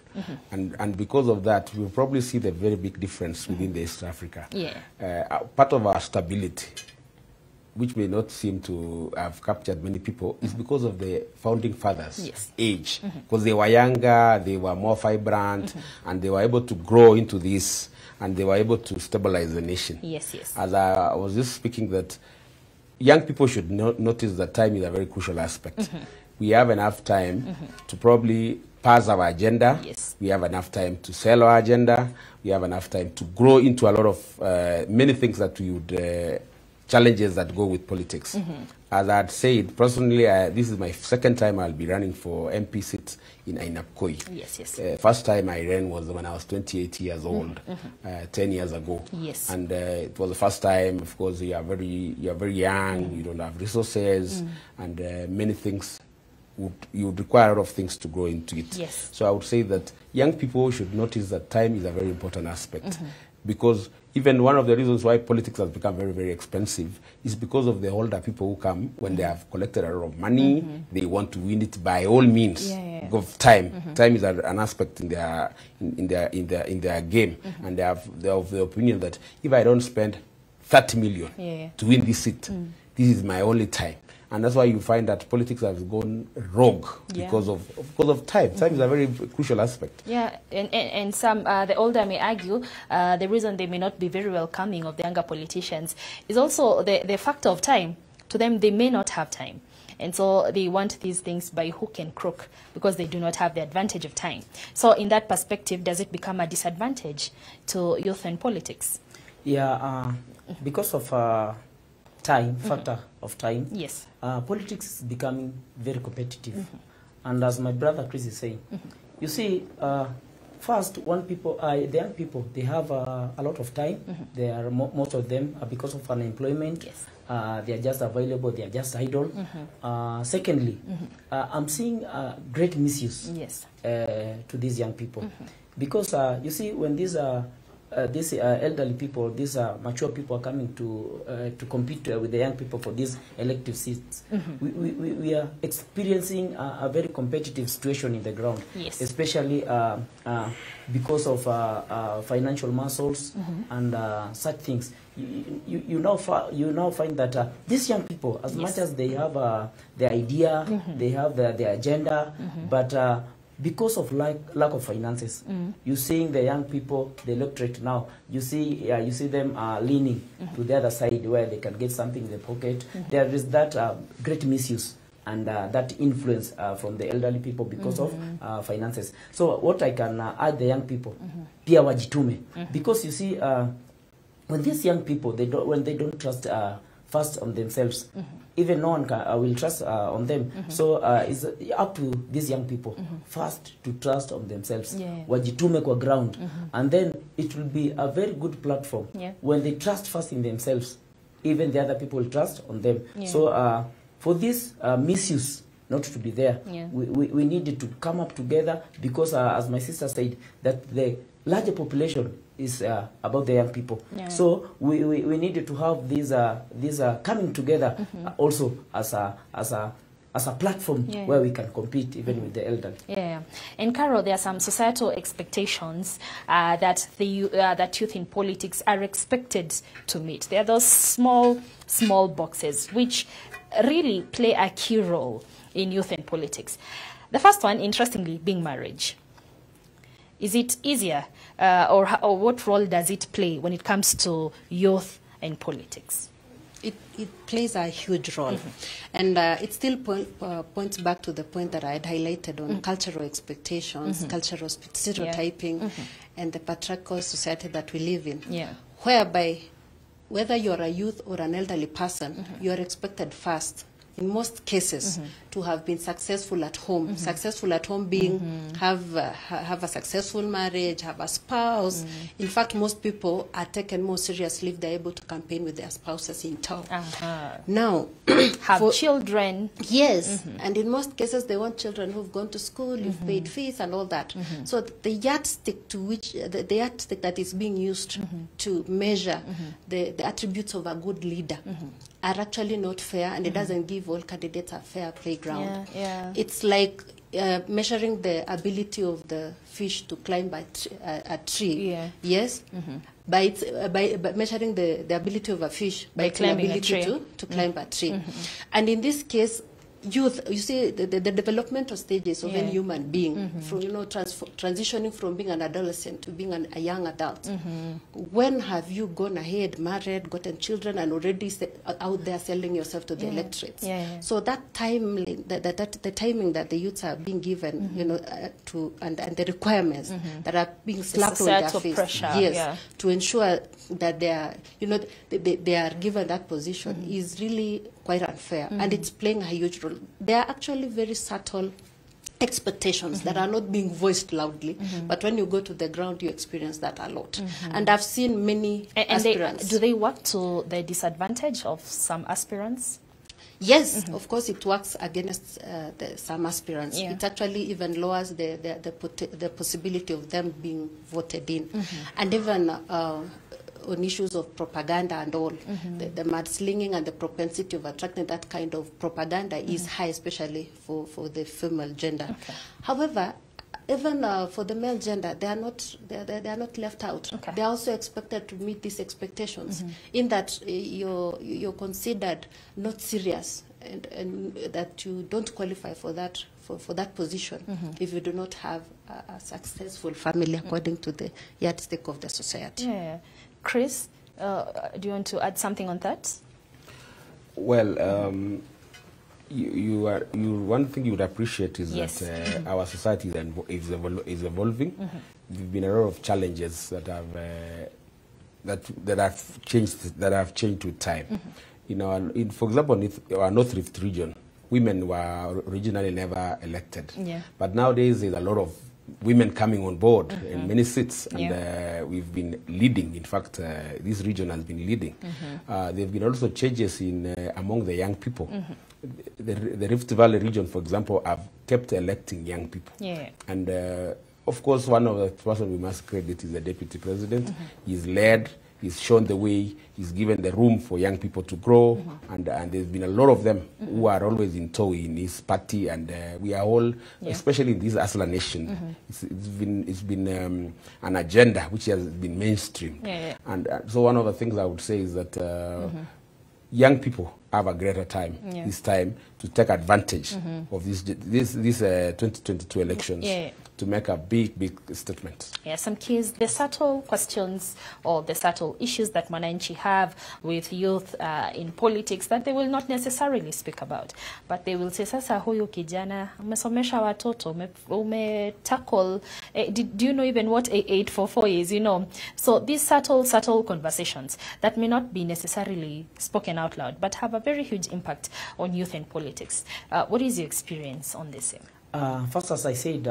P: And because of that, we'll probably see the very big difference within the East Africa. Part of our stability, which may not seem to have captured many people, is because of the founding fathers' age. Because they were younger, they were more vibrant, and they were able to grow into this, and they were able to stabilize the nation. As I was just speaking that young people should notice that time is a very crucial aspect. We have enough time to probably pass our agenda. We have enough time to sell our agenda. We have enough time to grow into a lot of many things that we would, challenges that go with politics. As I had said, personally, this is my second time I'll be running for MP seat in Ainapkoi. First time I ran was when I was 28 years old, 10 years ago. And it was the first time, of course, you are very young, you don't have resources, and many things you would require a lot of things to grow into it. So I would say that young people should notice that time is a very important aspect. Because even one of the reasons why politics has become very, very expensive is because of the older people who come when they have collected a lot of money, they want to win it by all means of time. Time is an aspect in their game, and they have the opinion that if I don't spend 30 million to win this seat, this is my only time. And that's why you find that politics has gone rogue because of time. Time is a very crucial aspect.
A: And some, the older may argue, the reason they may not be very welcoming of the younger politicians is also the factor of time. To them, they may not have time. And so they want these things by hook and crook because they do not have the advantage of time. So in that perspective, does it become a disadvantage to youth and politics?
O: Because of time, factor of time, politics is becoming very competitive. And as my brother Chris is saying, you see, first, the young people, they have a lot of time. They are most of them are because of unemployment. They are just available. They are just idle. Secondly, I'm seeing great misuse to these young people, because you see, when these these elderly people, these mature people are coming to compete with the young people for these elective seats. We are experiencing a very competitive situation in the ground, especially because of financial muscles and such things. You now find that these young people, as much as they have the idea, they have the agenda, but because of lack of finances, you're seeing the young people, the electorate now, you see them leaning to the other side where they can get something in their pocket. There is that great misuse and that influence from the elderly people because of finances. So what I can add the young people, pia wajitume, because you see, when these young people, when they don't trust first on themselves, even no one will trust on them. So it's up to these young people first to trust on themselves. Wajitume kwa ground. And then it will be a very good platform when they trust first in themselves. Even the other people will trust on them. So for this misuse not to be there, we needed to come up together because, as my sister said, that the larger population is about the young people. So we needed to have these coming together also as a platform where we can compete even with the elderly.
A: And Carol, there are some societal expectations that that youth in politics are expected to meet. There are those small boxes which really play a key role in youth in politics. The first one, interestingly, being marriage. Is it easier, or what role does it play when it comes to youth and politics?
N: It plays a huge role. And it still points back to the point that I had highlighted on cultural expectations, cultural stereotyping, and the patriarchal society that we live in, whereby whether you're a youth or an elderly person, you're expected first, in most cases, to have been successful at home. Successful at home being have a successful marriage, have a spouse. In fact, most people are taken more seriously if they're able to campaign with their spouses in tow. Now,
A: have children.
N: Yes, and in most cases, they want children who've gone to school, you've paid fees and all that. So the yardstick to which the yardstick that is being used to measure the attributes of a good leader are actually not fair, and it doesn't give all candidates a fair playground. It's like measuring the ability of the fish to climb a tree. Yes, by measuring the ability of a fish by climbing ability to climb a tree. And in this case, youth, you see, the developmental stages of any human being, from transitioning from being an adolescent to being a young adult. When have you gone ahead, married, gotten children, and already out there selling yourself to the electorates? So that time, the timing that the youths are being given, and the requirements that are being slapped on their face, to ensure that they are, they are given that position is really quite unfair, and it's playing a huge role. There are actually very subtle expectations that are not being voiced loudly, but when you go to the ground, you experience that a lot. And I've seen many aspirants.
A: Do they work to the disadvantage of some aspirants?
N: Yes, of course, it works against some aspirants. It actually even lowers the possibility of them being voted in, and even on issues of propaganda and all, the mudslinging and the propensity of attracting that kind of propaganda is high, especially for the female gender. However, even for the male gender, they are not left out. They are also expected to meet these expectations, in that you're considered not serious, and that you don't qualify for that position if you do not have a successful family according to the yardstick of the society.
A: Chris, do you want to add something on that?
P: Well, one thing you would appreciate is that our society is evolving. There've been a lot of challenges that have changed with time. For example, in our North Rift region, women were originally never elected, but nowadays there's a lot of women coming on board in many seats, and we've been leading. In fact, this region has been leading. There have been also changes among the young people. The Rift Valley region, for example, have kept electing young people. And of course, one of the person we must credit is the Deputy President. He's led, he's shown the way, he's given the room for young people to grow, and there's been a lot of them who are always in tow in his party, and we are all, especially in this Asla nation, it's been an agenda which has been mainstreamed. And so one of the things I would say is that young people have a greater time this time to take advantage of this 2022 elections to make a big statement.
A: Yeah, some keys, the subtle questions or the subtle issues that Mwananchi have with youth in politics that they will not necessarily speak about, but they will say, sasa huyu kijana umesomesha watoto, tackle, do you know even what 844 is, you know? So these subtle conversations that may not be necessarily spoken out loud, but have a very huge impact on youth and politics. What is your experience on this?
O: First, as I said,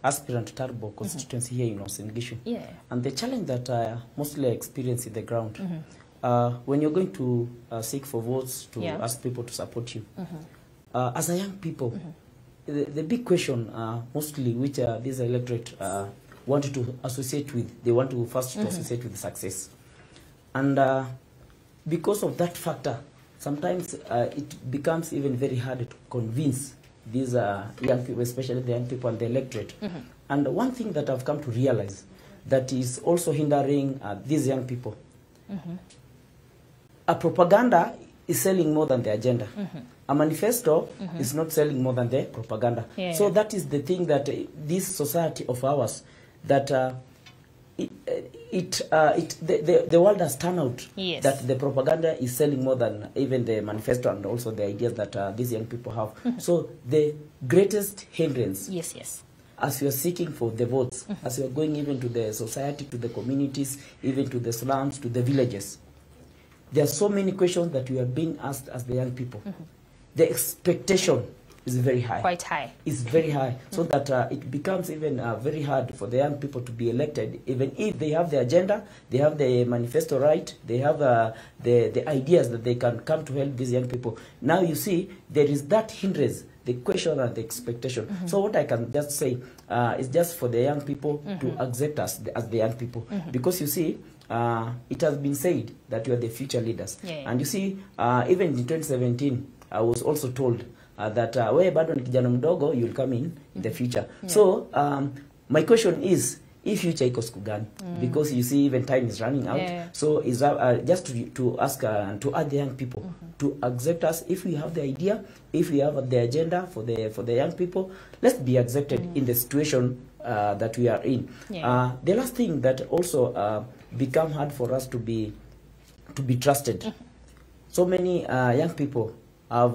O: aspirant to Turbo constituency here in Uasin Gishu. And the challenge that I mostly experience in the ground, when you're going to seek for votes to ask people to support you, as a young people, the big question mostly which this electorate want to associate with, they want to first to associate with success. And because of that factor, sometimes it becomes even very hard to convince these young people, especially the young people and the electorate. And one thing that I've come to realize that is also hindering these young people, a propaganda is selling more than the agenda. A manifesto is not selling more than the propaganda. So that is the thing that this society of ours, that the world has turned out that the propaganda is selling more than even the manifesto and also the ideas that these young people have. So the greatest hindrance, as you are seeking for the votes, as you are going even to the society, to the communities, even to the slums, to the villages, there are so many questions that we are being asked as the young people. The expectation is very high.
A: Quite high.
O: It's very high. So that it becomes even very hard for the young people to be elected, even if they have the agenda, they have the manifesto right, they have the ideas that they can come to help these young people. Now you see, there is that hindrance, the question and the expectation. So what I can just say is just for the young people to accept us as the young people. Because you see, it has been said that you are the future leaders. And you see, even in 2017, I was also told that we bado ni kijana mdogo, you'll come in the future. So my question is, if future iko siku gani? Because you see, even time is running out. So is just to ask to add the young people to accept us. If we have the idea, if we have the agenda for the young people, let's be accepted in the situation that we are in. The last thing that also become hard for us to be trusted. So many young people have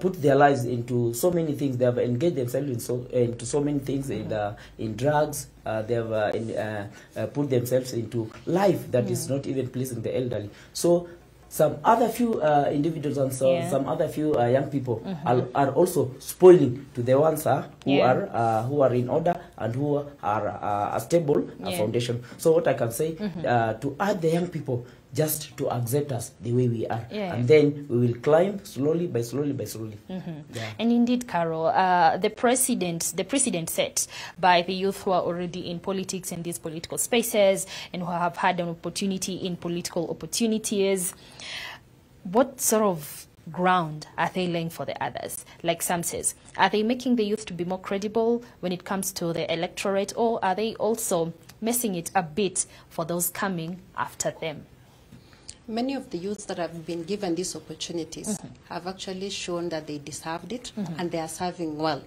O: put their lives into so many things. They have engaged themselves into so many things, in drugs. They have put themselves into life that is not even pleasing the elderly. So some other few individuals and some other few young people are also spoiling to the ones who are in order and who are a stable foundation. So what I can say, to add the young people just to accept us the way we are, and then we will climb slowly by slowly.
A: And indeed, Carol, the precedent set by the youth who are already in politics and these political spaces and who have had an opportunity in political opportunities, what sort of ground are they laying for the others? Like Sam says, are they making the youth to be more credible when it comes to the electorate, or are they also messing it a bit for those coming after them?
N: Many of the youths that have been given these opportunities have actually shown that they deserved it and they are serving well.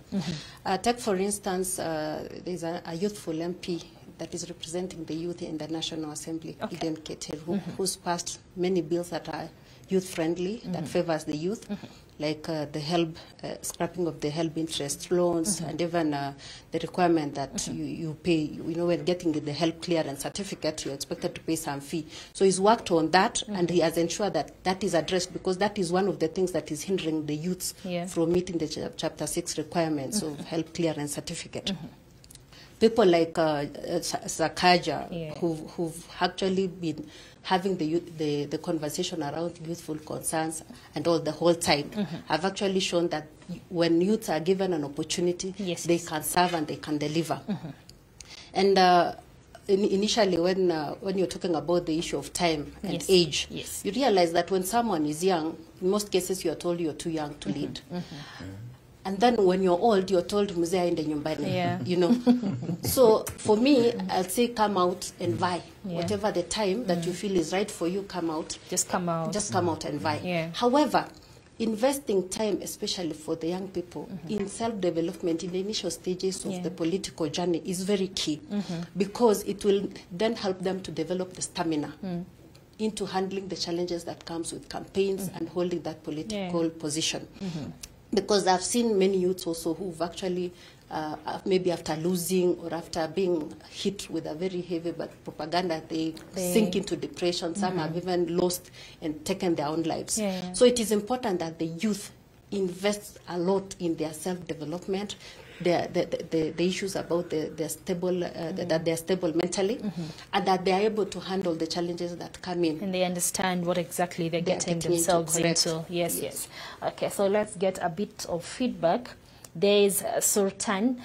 N: Take, for instance, there's a youthful MP that is representing the youth in the National Assembly, Eden Keter, who's passed many bills that are youth-friendly, that favors the youth, like the help, scrapping of the help interest loans, and even the requirement that you pay, you know, when getting the help clearance certificate, you're expected to pay some fee. So he's worked on that, and he has ensured that that is addressed, because that is one of the things that is hindering the youths from meeting the Chapter 6 requirements of help clearance certificate. people like Sakaja, who've actually been having the conversation around youthful concerns and all the whole time, have actually shown that when youths are given an opportunity, they can serve and they can deliver. And initially, when you're talking about the issue of time and age, you realize that when someone is young, in most cases you are told you're too young to lead. And then when you're old, you're told mzee aende nyumbani, you know. So for me, I'd say come out and vie. Whatever the time that you feel is right for you, come out.
A: Just come out.
N: Just come out and vie. However, investing time, especially for the young people, in self-development in the initial stages of the political journey is very key, because it will then help them to develop the stamina into handling the challenges that comes with campaigns and holding that political position. Because I've seen many youths also who've actually, maybe after losing or after being hit with a very heavy propaganda, they sink into depression. Some have even lost and taken their own lives. So it is important that the youth invest a lot in their self-development, the issues about they're stable, that they're stable mentally, and that they are able to handle the challenges that come in.
A: And they understand what exactly they're getting themselves into. Yes. Okay, so let's get a bit of feedback. There is Sultan.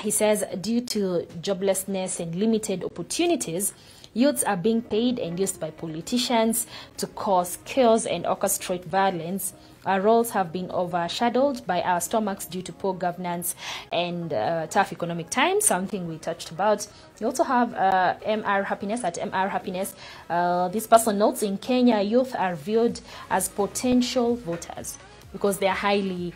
A: He says, due to joblessness and limited opportunities, youths are being paid and used by politicians to cause chaos and orchestrate violence. Our roles have been overshadowed by our stomachs due to poor governance and tough economic times, something we touched about. You also have MR Happiness. At MR Happiness, this person notes, in Kenya, youth are viewed as potential voters because they are highly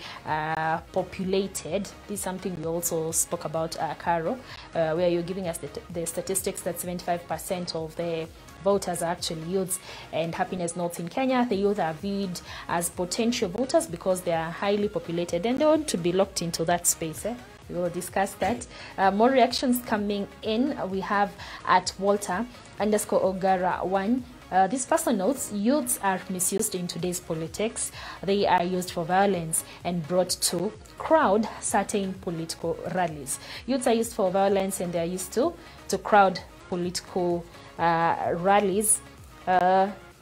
A: populated. This is something we also spoke about, Caro, where you're giving us the statistics that 75% of the voters are actually youths. And Happiness notes, in Kenya, the youth are viewed as potential voters because they are highly populated and they want to be locked into that space. We will discuss that. More reactions coming in. We have at Walter_Ogara1. This person notes, youths are misused in today's politics. They are used for violence and brought to crowd certain political rallies. Youths are used for violence and they are used to crowd political rallies.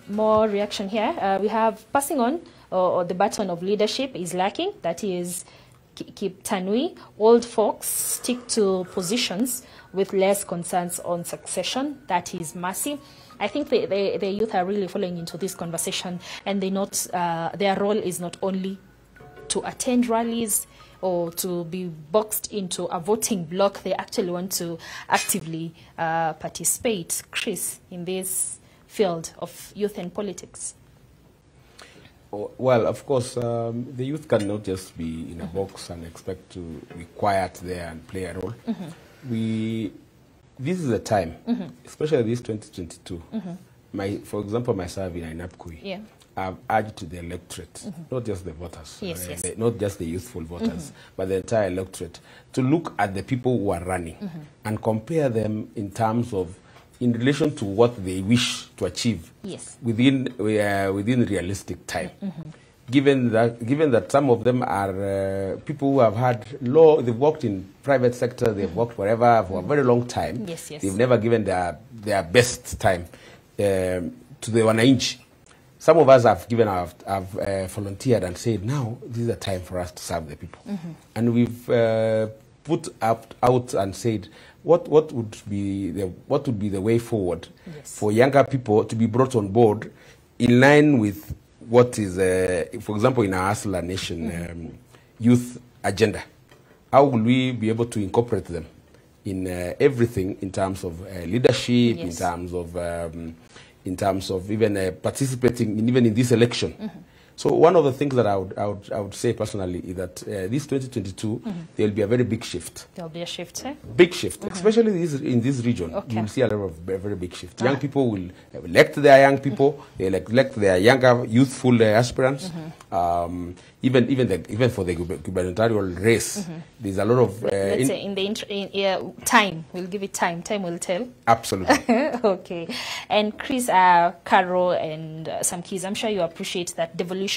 A: More reaction here. We have passing on, or the baton of leadership is lacking. That is Kip Tanui. Old folks stick to positions with less concerns on succession. That is Mercy. I think the youth are really falling into this conversation, and they not their role is not only to attend rallies or to be boxed into a voting block. They actually want to actively participate, Chris, in this field of youth and politics.
P: Well, of course, the youth cannot just be in a box and expect to be quiet there and play a role. This is the time, especially this 2022. For example, myself in Ainapkui, I've urged to the electorate, not just the voters, not just the youthful voters, but the entire electorate, to look at the people who are running and compare them in terms of, in relation to what they wish to achieve within realistic time. Given that some of them are people who have had they've worked in private sector, they've worked forever for a very long time. They've never given their best time to the wananchi. Some of us have volunteered and said, now this is the time for us to serve the people. And we've put out and said, what would be the way forward for younger people to be brought on board in line with what is, for example, in our Hustler Nation youth agenda. How will we be able to incorporate them in everything, in terms of leadership, in terms of even participating even in this election? So one of the things that I would say personally is that this 2022, there will be a very big shift.
A: There will be a shift, eh?
P: Big shift, especially in this region. You will see a lot of very big shift. Young people will elect their young people. They elect their younger youthful aspirants. Even for the gubernatorial race, there's a lot of
A: let's say time. We'll give it time. Time will tell.
P: Absolutely.
A: Okay. And Chris, Carol, and some keys. I'm sure you appreciate that devolution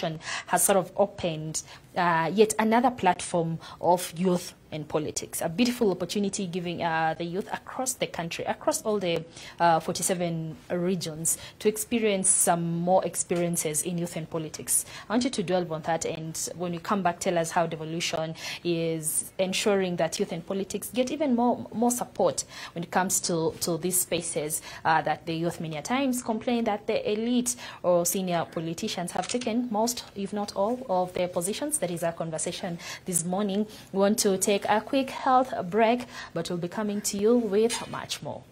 A: has sort of opened yet another platform of youth in politics. A beautiful opportunity giving the youth across the country, across all the 47 regions, to experience some more experiences in youth and politics. I want you to dwell on that, and when we come back, tell us how devolution is ensuring that youth and politics get even more support when it comes to these spaces that the youth many times complain that the elite or senior politicians have taken most, if not all, of their positions. That is our conversation this morning. We want to take a quick health break, but we'll be coming to you with much more.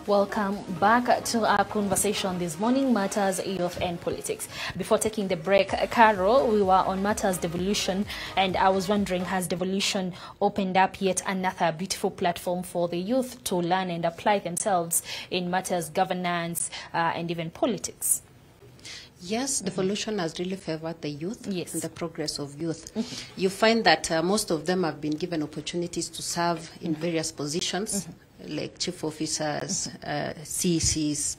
A: Welcome back to our conversation this morning, Matters Youth and Politics. Before taking the break, Carol, we were on Matters Devolution, and I was wondering, has devolution opened up yet another beautiful platform for the youth to learn and apply themselves in matters governance and even politics?
N: Yes, devolution has really favored the youth and the progress of youth. You find that most of them have been given opportunities to serve in various positions, like chief officers, CCs.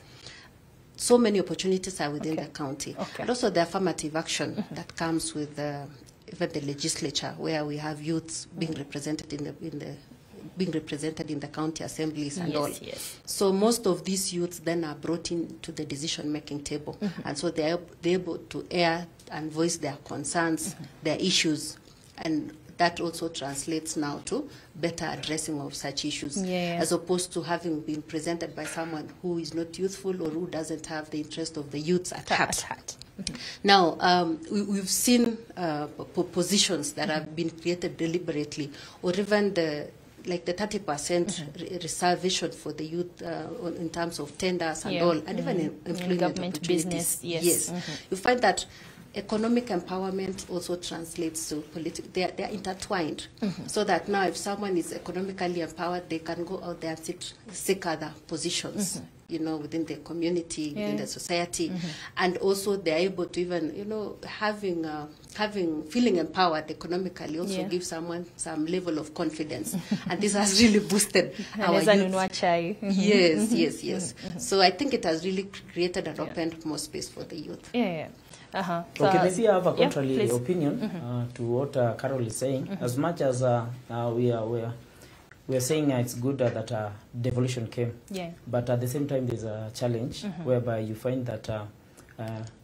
N: So many opportunities are within the county. And also the affirmative action that comes with even the legislature, where we have youths being represented in the county assemblies and all. So most of these youths then are brought into the decision-making table, and so they're able to air and voice their concerns, their issues, and that also translates now to better addressing of such issues, as opposed to having been presented by someone who is not youthful or who doesn't have the interest of the youths at heart. Now, we've seen positions that have been created deliberately, or even the 30% reservation for the youth in terms of tenders and all, and even in employment
A: government business.
N: You find that economic empowerment also translates to political. They are intertwined, so that now if someone is economically empowered, they can go out there and seek other positions, you know, within the community, within the society, and also they are able to even, you know, feeling empowered economically also gives someone some level of confidence, and this has really boosted our youth. Yes. So I think it has really created and opened more space for the youth.
O: So maybe I have a contrary opinion to what Carol is saying. As much as we are saying it's good that devolution came, but at the same time there's a challenge whereby you find that,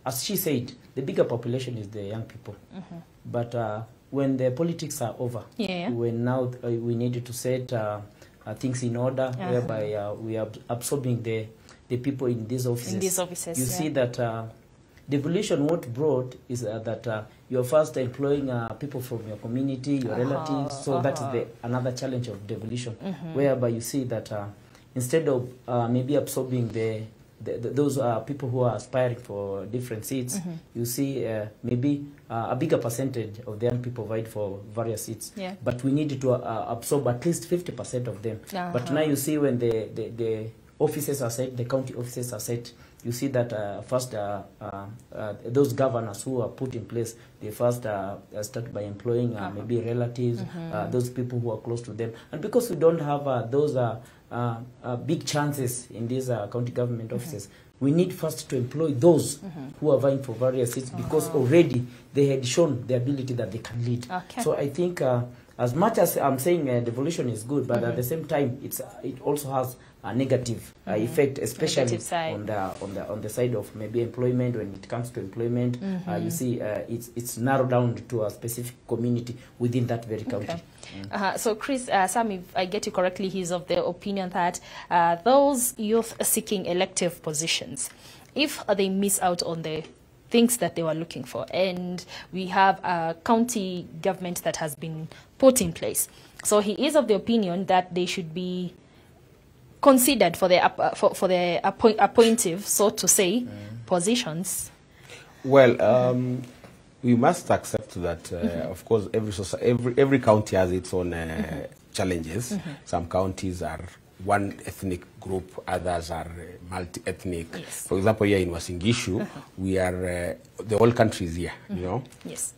O: as she said, the bigger population is the young people. But when the politics are over, when now we need to set things in order, whereby we are absorbing the people in these offices. You see that devolution, what brought is that you're first employing people from your community, your relatives. So that is another challenge of devolution, whereby you see that instead of maybe absorbing those people who are aspiring for different seats, you see maybe a bigger percentage of the young people vied for various seats. But we need to absorb at least 50% of them. But now you see when the offices are set, the county offices are set, you see that first those governors who are put in place, they first start by employing maybe relatives, those people who are close to them. And because we don't have those big chances in these county government offices, we need first to employ those who are vying for various seats, because already they had shown the ability that they can lead.
A: Okay.
O: So I think as much as I'm saying devolution is good, but at the same time, it also has a negative effect, especially on the side of maybe employment. When it comes to employment, you see it's narrowed down to a specific community within that very county.
A: Okay. So Chris, Sam, if I get you correctly, he's of the opinion that those youth seeking elective positions, if they miss out on the things that they were looking for, and we have a county government that has been put in place, so he is of the opinion that they should be considered for the appointive, so to say, positions.
P: Well, we must accept that, of course, every county has its own challenges. Some counties are one ethnic group, others are multi-ethnic.
A: Yes.
P: For example, here in Uasin Gishu, we are, the whole country is here, you know.
A: Yes.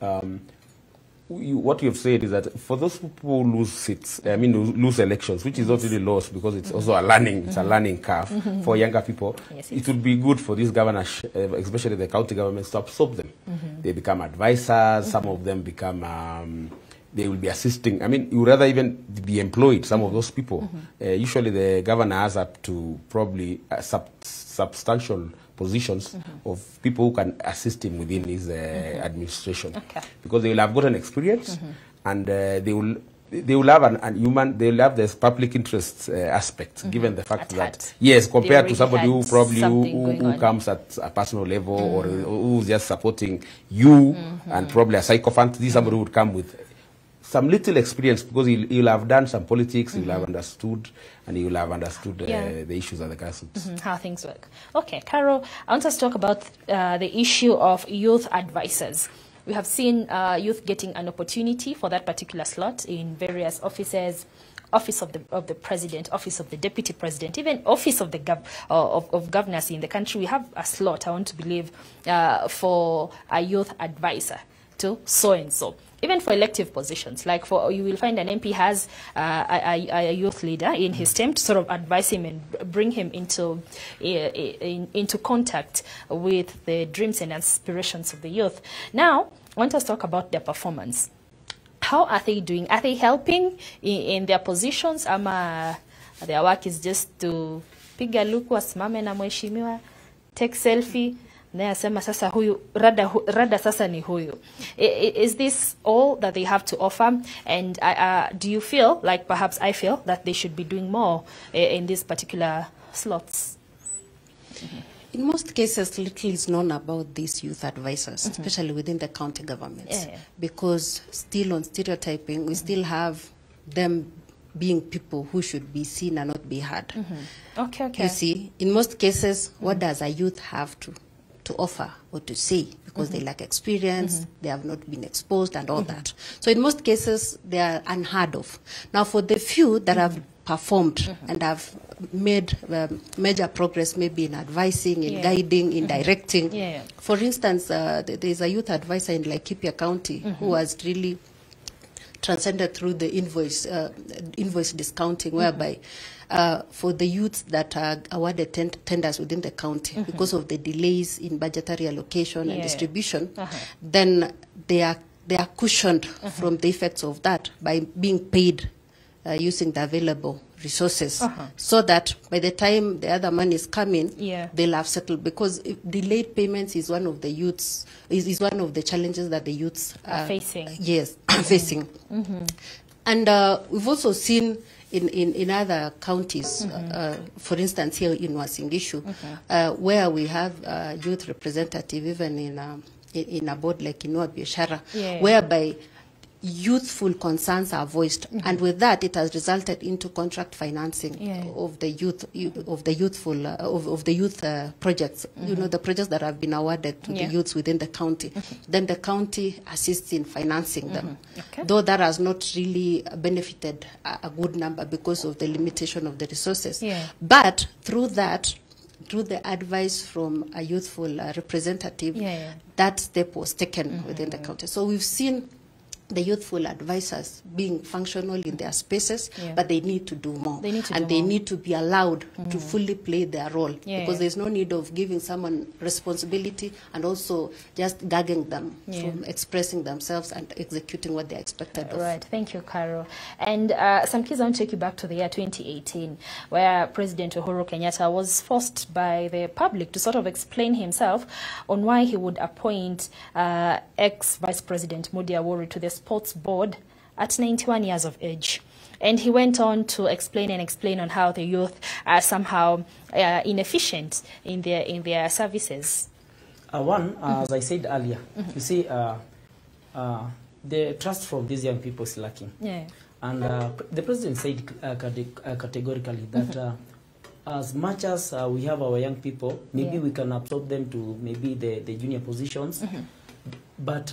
P: What you've said is that for those people who lose seats, lose elections, which is not really lost because it's also a learning curve for younger people.
A: Yes,
P: it would be good for these governors, especially the county governments, to absorb them. They become advisors. Some of them become, they will be assisting. You would rather even be employed, some of those people. Usually the governor has up to probably substantial positions of people who can assist him within his administration, because they will have gotten experience, and they will have they will have this public interest aspect, given the fact that yes, compared to somebody who probably who comes at a personal level or who's just supporting you and probably a sycophant. This is somebody who would come with some little experience, because he'll have done some politics, he'll have understood, and he will have understood the issues at the grassroots.
A: How things work. Okay, Carol, I want us to talk about the issue of youth advisors. We have seen youth getting an opportunity for that particular slot in various offices, office of the president, office of the deputy president, even office of the of governors in the country. We have a slot, I want to believe, for a youth advisor to so-and-so. Even for elective positions, like you will find an MP has a youth leader in his team to sort of advise him and bring him into contact with the dreams and aspirations of the youth. Now, I want us to talk about their performance. How are they doing? Are they helping in their positions? Their work is just to piga luku, wasimame na mheshimiwa, take selfie, Sasa huyu, rada sasa ni huyu. Is this all that they have to offer? And do you feel, like perhaps I feel, that they should be doing more in these particular slots?
N: In most cases, little is known about these youth advisors, especially within the county governments, because still on stereotyping, we still have them being people who should be seen and not be heard.
A: Okay.
N: You see, in most cases, what does a youth have to offer or to say, because they lack experience, they have not been exposed and all that. So in most cases, they are unheard of. Now, for the few that have performed and have made major progress, maybe in advising, in guiding, in directing. For instance, there's a youth advisor in Laikipia County who has really transcended through the invoice discounting, whereby for the youths that are awarded tenders within the county, because of the delays in budgetary allocation and distribution, then they are cushioned from the effects of that by being paid using the available resources, so that by the time the other money is coming, they'll have settled. Because delayed payments is one of the youths is one of the challenges that the youths
A: are facing.
N: Yes, facing. And we've also seen in other counties, for instance, here in Uasin Gishu, where we have youth representative, even in a board like Inua Biashara, whereby youthful concerns are voiced, and with that, it has resulted into contract financing of the youth projects. You know, the projects that have been awarded to the youths within the county. Then the county assists in financing them, though that has not really benefited a good number because of the limitation of the resources. But through that, through the advice from a youthful representative, that step was taken within the county. So we've seen the youthful advisors being functional in their spaces,
A: Yeah.
N: but they need to do more.
A: They need to
N: and
A: do
N: they
A: more.
N: need to be allowed to fully play their role,
A: Yeah.
N: because there's no need of giving someone responsibility and also just gagging them
A: Yeah.
N: from expressing themselves and executing what they're expected of.
A: Right, thank you, Carol. And some kids, I want to take you back to the year 2018, where President Uhuru Kenyatta was forced by the public to sort of explain himself on why he would appoint ex-Vice President Mudi Awori to the sports board at 91 years of age. And he went on to explain on how the youth are somehow inefficient in their services.
O: One, as I said earlier, you see, the trust from these young people is lacking.
A: Yeah.
O: And the president said categorically that as much as we have our young people, maybe we can absorb them to maybe the junior positions, but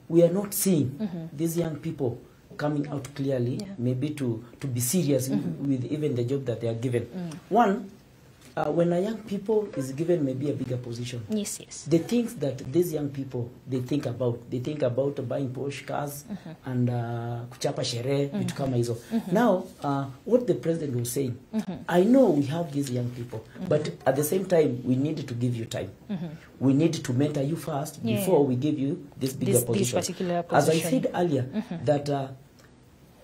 O: we are not seeing these young people coming out clearly, maybe to be serious with even the job that they are given. One, when a young people is given maybe a bigger position,
A: yes,
O: the things that these young people they think about buying Porsche cars and kuchapa sherehe, vitu kama hizo. Now, what the president was saying, I know we have these young people, but at the same time, we need to give you time. We need to mentor you first before we give you this bigger position.
A: Particular
O: As I
A: position.
O: said earlier, that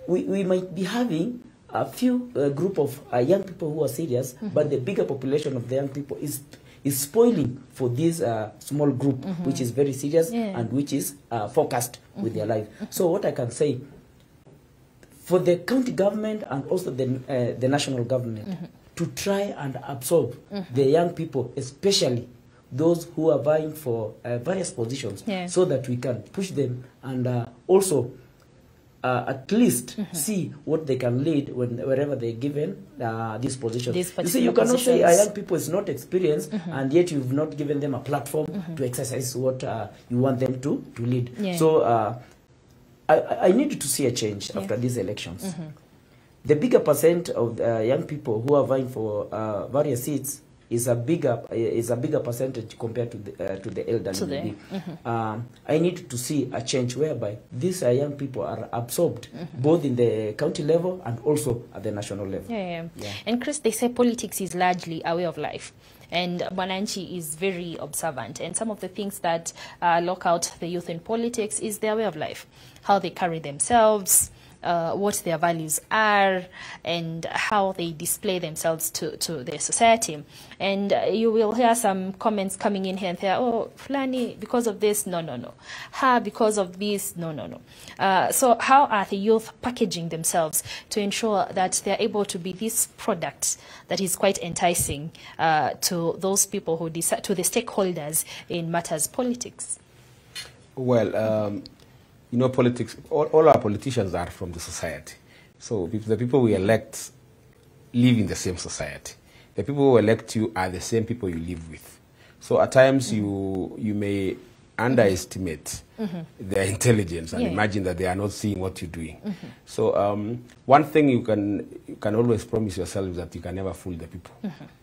O: we might be having a few group of young people who are serious, but the bigger population of the young people is spoiling for this small group, which is very serious and which is focused with their life. So what I can say, for the county government and also the national government, to try and absorb the young people, especially those who are vying for various positions, so that we can push them and also at least see what they can lead wherever they're given these positions. You see, you cannot say young people is not experienced and yet you've not given them a platform to exercise what you want them to lead. So I need to see a change after these elections. The bigger percent of young people who are vying for various seats is a bigger percentage compared to the elderly. I need to see a change whereby these young people are absorbed both in the county level and also at the national level.
A: And Chris, they say politics is largely a way of life. And Mwananchi is very observant. And some of the things that lock out the youth in politics is their way of life, how they carry themselves, what their values are, and how they display themselves to their society. And you will hear some comments coming in here and there, oh, Fulani, because of this, no. Ha, because of this, no. So how are the youth packaging themselves to ensure that they're able to be this product that is quite enticing to those people who decide, to the stakeholders in matters politics?
P: Well, you know, politics, all our politicians are from the society. So the people we elect live in the same society. The people who elect you are the same people you live with. So at times you may underestimate their intelligence and imagine that they are not seeing what you're doing. So one thing you can always promise yourself is that you can never fool the people.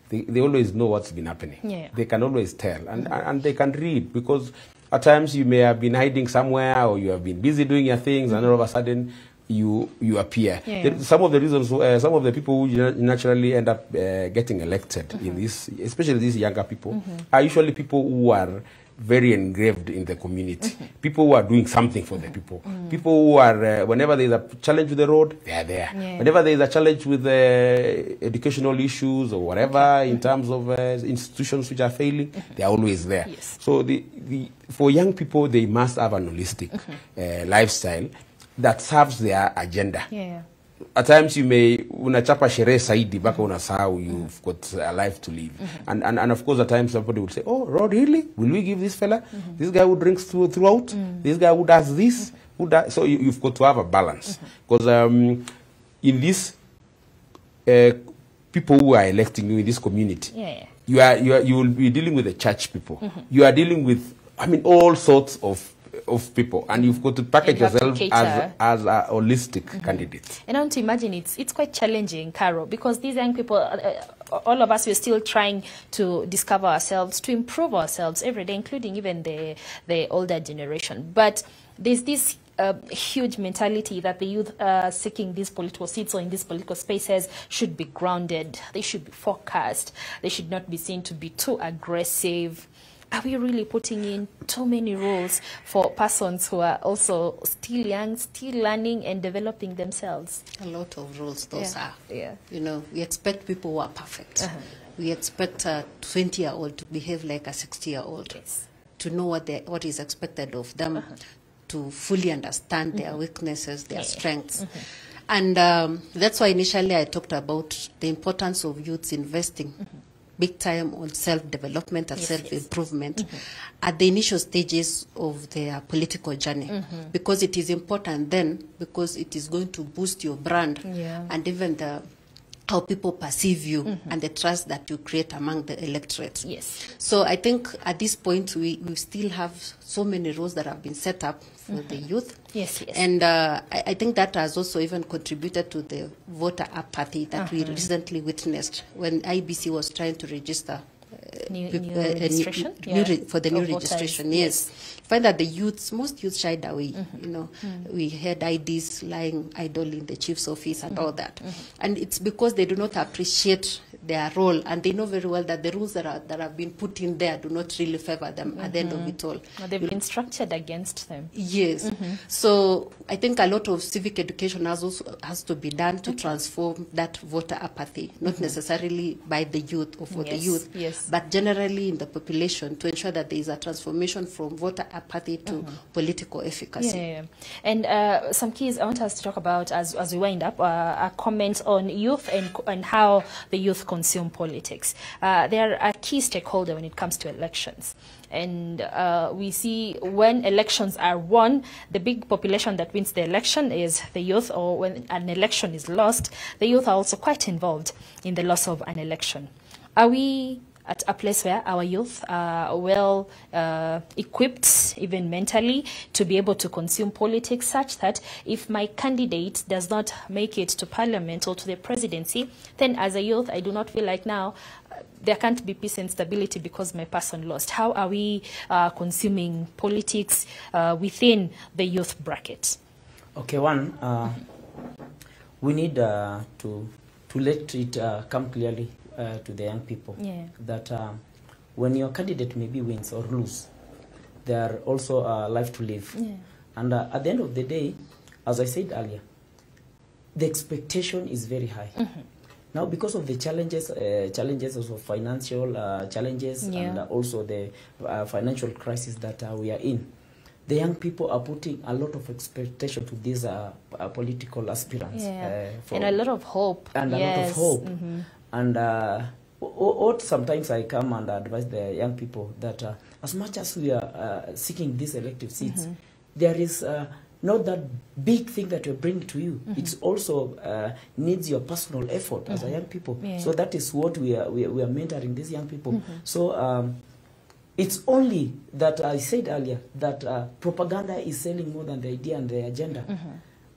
P: They always know what's been happening. They can always tell and they can read, because at times you may have been hiding somewhere or you have been busy doing your things and all of a sudden you appear. Some of the reasons, some of the people who naturally end up getting elected in this, especially these younger people, are usually people who are very engraved in the community. People who are doing something for the people. People who are, whenever there is a challenge with the road, they are there. Whenever there is a challenge with educational issues or whatever, in terms of institutions which are failing, they are always there. So for young people, they must have an holistic lifestyle that serves their agenda. At times you may unachapa sherehe saidi baka unasahau you've got a life to live. And of course at times somebody would say, oh, Rod, really? Will we give this fella? This guy who drinks throughout? This guy who does this? So you've got to have a balance. Because in this, people who are electing you in this community, you will be dealing with the church people. You are dealing with, I mean, all sorts of people, and you've got to package yourself as a holistic candidate.
A: And I want to imagine it's quite challenging, Carol, because these young people, all of us, we're still trying to discover ourselves, to improve ourselves every day, including even the older generation. But there's this huge mentality that the youth seeking these political seats or in these political spaces should be grounded. They should be focused. They should not be seen to be too aggressive. Are we really putting in too many rules for persons who are also still young, still learning and developing themselves?
N: A lot of rules those are.
A: Yeah.
N: You know, we expect people who are perfect. We expect a 20-year-old to behave like a 60-year-old, to know what is expected of them, to fully understand their weaknesses, their strengths. And that's why initially I talked about the importance of youths investing big time on self-development and self-improvement at the initial stages of their political journey, because it is important then, because it is going to boost your brand and even how people perceive you and the trust that you create among the electorate. So I think at this point we still have so many rules that have been set up for the youth. And I think that has also even contributed to the voter apathy that we recently witnessed when IBC was trying to register
A: new registration?
N: For the new registration. Find that the youths, most youths shied away. You know, we had IDs lying idle in the chief's office and all that, and it's because they do not appreciate their role, and they know very well that the rules that have been put in there do not really favor them at the end of it all.
A: Well, they've been structured against them.
N: So I think a lot of civic education has to be done to transform that voter apathy, not necessarily by the youth or for the youth, but generally in the population, to ensure that there is a transformation from voter apathy to political efficacy.
A: And some keys I want us to talk about as we wind up, a comment on youth and how the youth consume politics. They're a key stakeholder when it comes to elections. And we see when elections are won, the big population that wins the election is the youth, or when an election is lost, the youth are also quite involved in the loss of an election. Are we at a place where our youth are well equipped, even mentally, to be able to consume politics, such that if my candidate does not make it to parliament or to the presidency, then as a youth, I do not feel like now there can't be peace and stability because my person lost. How are we consuming politics within the youth bracket?
O: Okay, one, we need to let it come clearly to the young people that when your candidate maybe wins or lose, there are also a life to live. And at the end of the day, as I said earlier, the expectation is very high. Now, because of the challenges also financial challenges and also the financial crisis that we are in, the young people are putting a lot of expectation to these political aspirants.
A: And a lot of hope.
O: And a lot of hope. And what sometimes I come and advise the young people that as much as we are seeking these elective seats, there is not that big thing that we bring to you. It's also needs your personal effort as a young people. So that is what we are mentoring these young people. So it's only that I said earlier that propaganda is selling more than the idea and the agenda,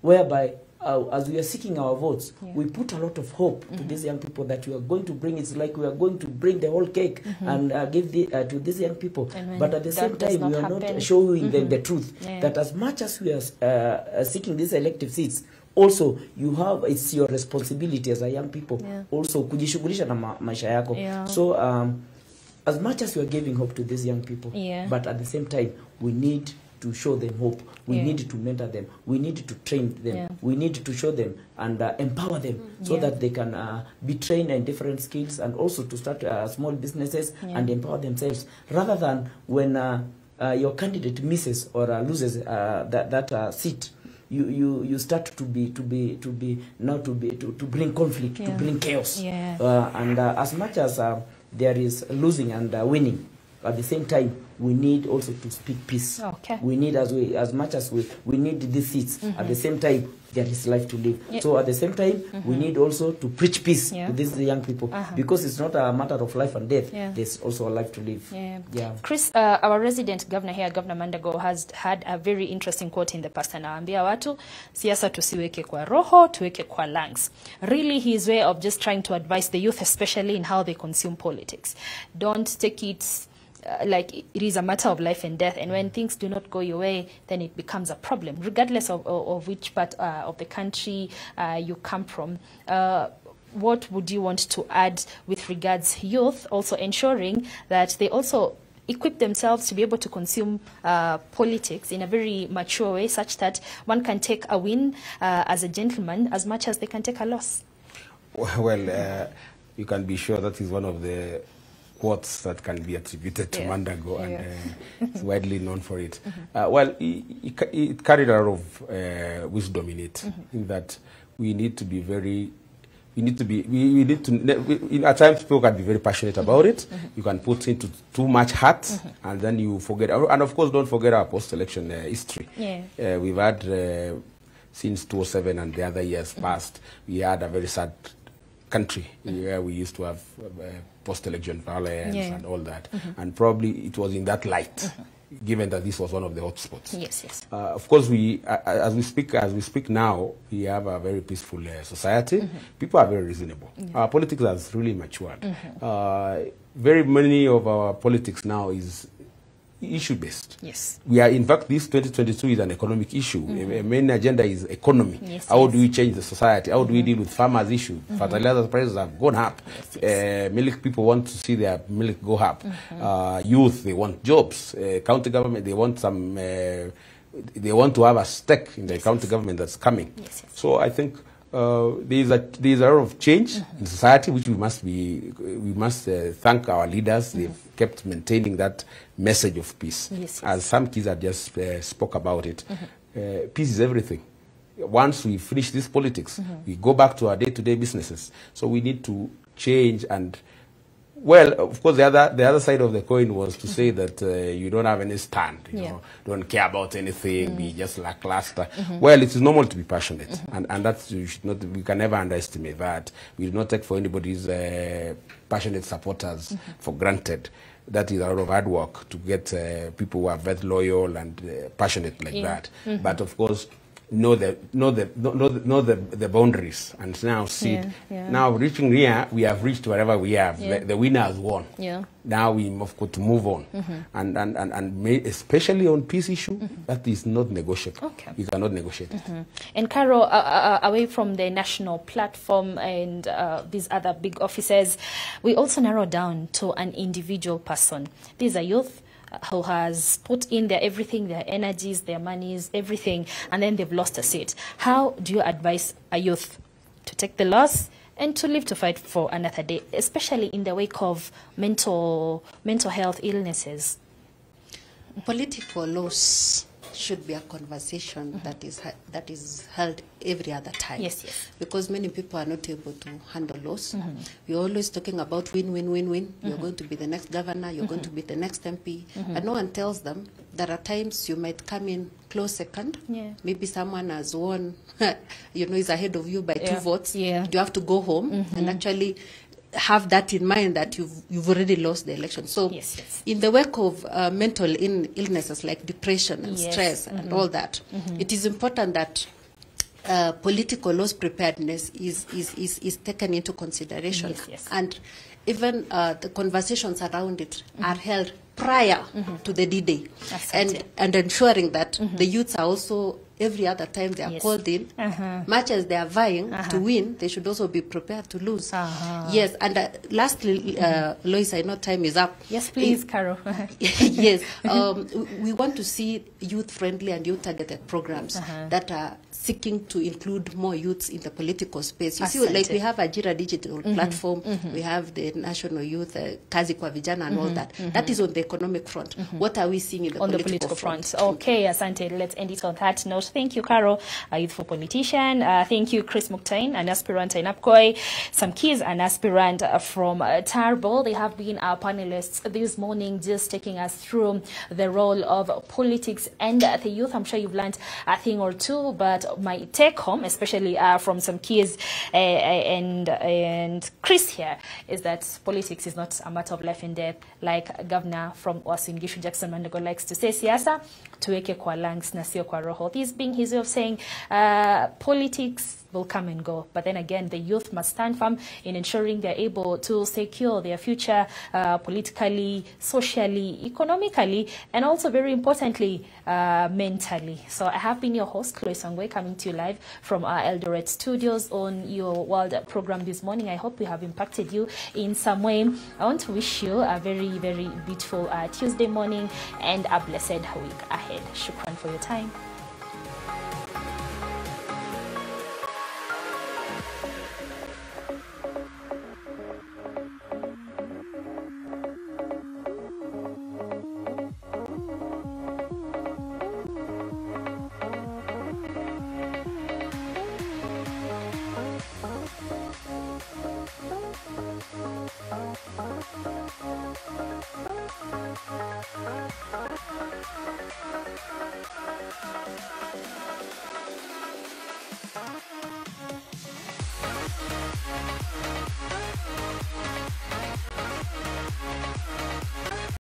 O: whereby as we are seeking our votes, we put a lot of hope to these young people that we are going to bring. It's like we are going to bring the whole cake and give to these young people. But at the same time, we are not showing them the truth that as much as we are seeking these elective seats, also you have, it's your responsibility as a young people also kujishughulisha na maisha yako. So as much as we are giving hope to these young people, but at the same time we need to show them hope. We need to mentor them. We need to train them. We need to show them and empower them so that they can be trained in different skills and also to start small businesses and empower themselves. Rather than when your candidate misses or loses that seat, you start to bring conflict, to bring chaos. And as much as there is losing and winning, at the same time, we need also to speak peace. We need, as much as we need these seats, at the same time, there is life to live. So at the same time, we need also to preach peace to these young people, because it's not a matter of life and death. There's also a life to live.
A: Chris, our resident governor here, Governor Mandago, has had a very interesting quote in the past. Anawaambia watu, siasa tusiweke kwa roho, tuweke kwa lungs. Really, his way of just trying to advise the youth, especially in how they consume politics. Don't take it like it is a matter of life and death, and when things do not go your way, then it becomes a problem, regardless of which part of the country you come from. What would you want to add with regards youth also ensuring that they also equip themselves to be able to consume politics in a very mature way, such that one can take a win as a gentleman as much as they can take a loss?
P: Well, you can be sure that is one of the quotes that can be attributed to Mandago, and it's widely known for it. Well, it carried a lot of wisdom in it, in that we need to be very, at times people can be very passionate about it. You can put into too much heart, and then you forget. And of course, don't forget our post-election history. We've had, since 2007 and the other years past, we had a very sad country where we used to have post-election violence and all that. And probably it was in that light, given that this was one of the hotspots. Of course, as we speak now, we have a very peaceful society. People are very reasonable. Our politics has really matured. Very many of our politics now is issue-based. We are, in fact, this 2022 is an economic issue. A main agenda is economy. How do we change the society? How do we deal with farmers' issue? Fertilizer prices have gone up. Milk people want to see their milk go up. Youth, they want jobs. County government, they want some. They want to have a stake in the county government that's coming. So I think there is a lot of change in society, which we must thank our leaders. They've kept maintaining that message of peace. As some kids have just spoke about it, peace is everything. Once we finish this politics, we go back to our day-to-day businesses. So we need to change. And well, of course, the other side of the coin was to say that you don't have any stand, you know, don't care about anything, be just lackluster. Well, it is normal to be passionate, and that's, we can never underestimate that. We do not take for anybody's passionate supporters for granted. That is a lot of hard work to get people who are very loyal and passionate like that. But of course, know the boundaries, and now see now reaching here, we have reached wherever we have. The winner has won. Now we have got to move on, and especially on peace issue, that is not negotiable. We cannot negotiate it.
A: And Carol, away from the national platform and these other big offices, we also narrow down to an individual person. These are youth who has put in their everything, their energies, their monies, everything, and then they've lost a seat. How do you advise a youth to take the loss and to live to fight for another day, especially in the wake of mental health illnesses?
N: Political loss should be a conversation that is held every other time. Because many people are not able to handle loss. We're always talking about win, win, win, win. You're going to be the next governor, you're going to be the next MP. But no one tells them there are times you might come in close second. Maybe someone has won, you know, is ahead of you by 2 votes. You have to go home and actually have that in mind, that you've already lost the election. So in the wake of mental illnesses like depression and stress and all that, it is important that political loss preparedness is taken into consideration. And even the conversations around it are held prior to the D-Day, and ensuring that the youths are also, every other time they are called in, much as they are vying to win, they should also be prepared to lose. Yes, and lastly, Loise, I know time is up.
A: Yes, please, Carol.
N: Yes, we want to see youth-friendly and youth-targeted programs that are seeking to include more youths in the political space. You see, like we have a Ajira digital platform, we have the National Youth, Kazi kwa Vijana and all that. That is on the economic front. What are we seeing in the political front?
A: Okay, Asante, let's end it on that note. Thank you, Carol, a youthful politician. Thank you, Chris Muktain, an aspirant in Apkoi. Some Keys, an aspirant from Tarbo. They have been our panelists this morning, just taking us through the role of politics and the youth. I'm sure you've learned a thing or two, but my take home, especially from some Keys and Chris here, is that politics is not a matter of life and death, like Governor from Uasin Gishu, Jackson Mandago, likes to say. Siasa tuweke kwa lungs na sio kwa roho. This being his way of saying politics will come and go. But then again, the youth must stand firm in ensuring they're able to secure their future politically, socially, economically, and also very importantly, mentally. So I have been your host, Loise Wangui, coming to you live from our Eldoret studios on your world program this morning. I hope we have impacted you in some way. I want to wish you a very, very beautiful Tuesday morning and a blessed week ahead. Shukran for your time.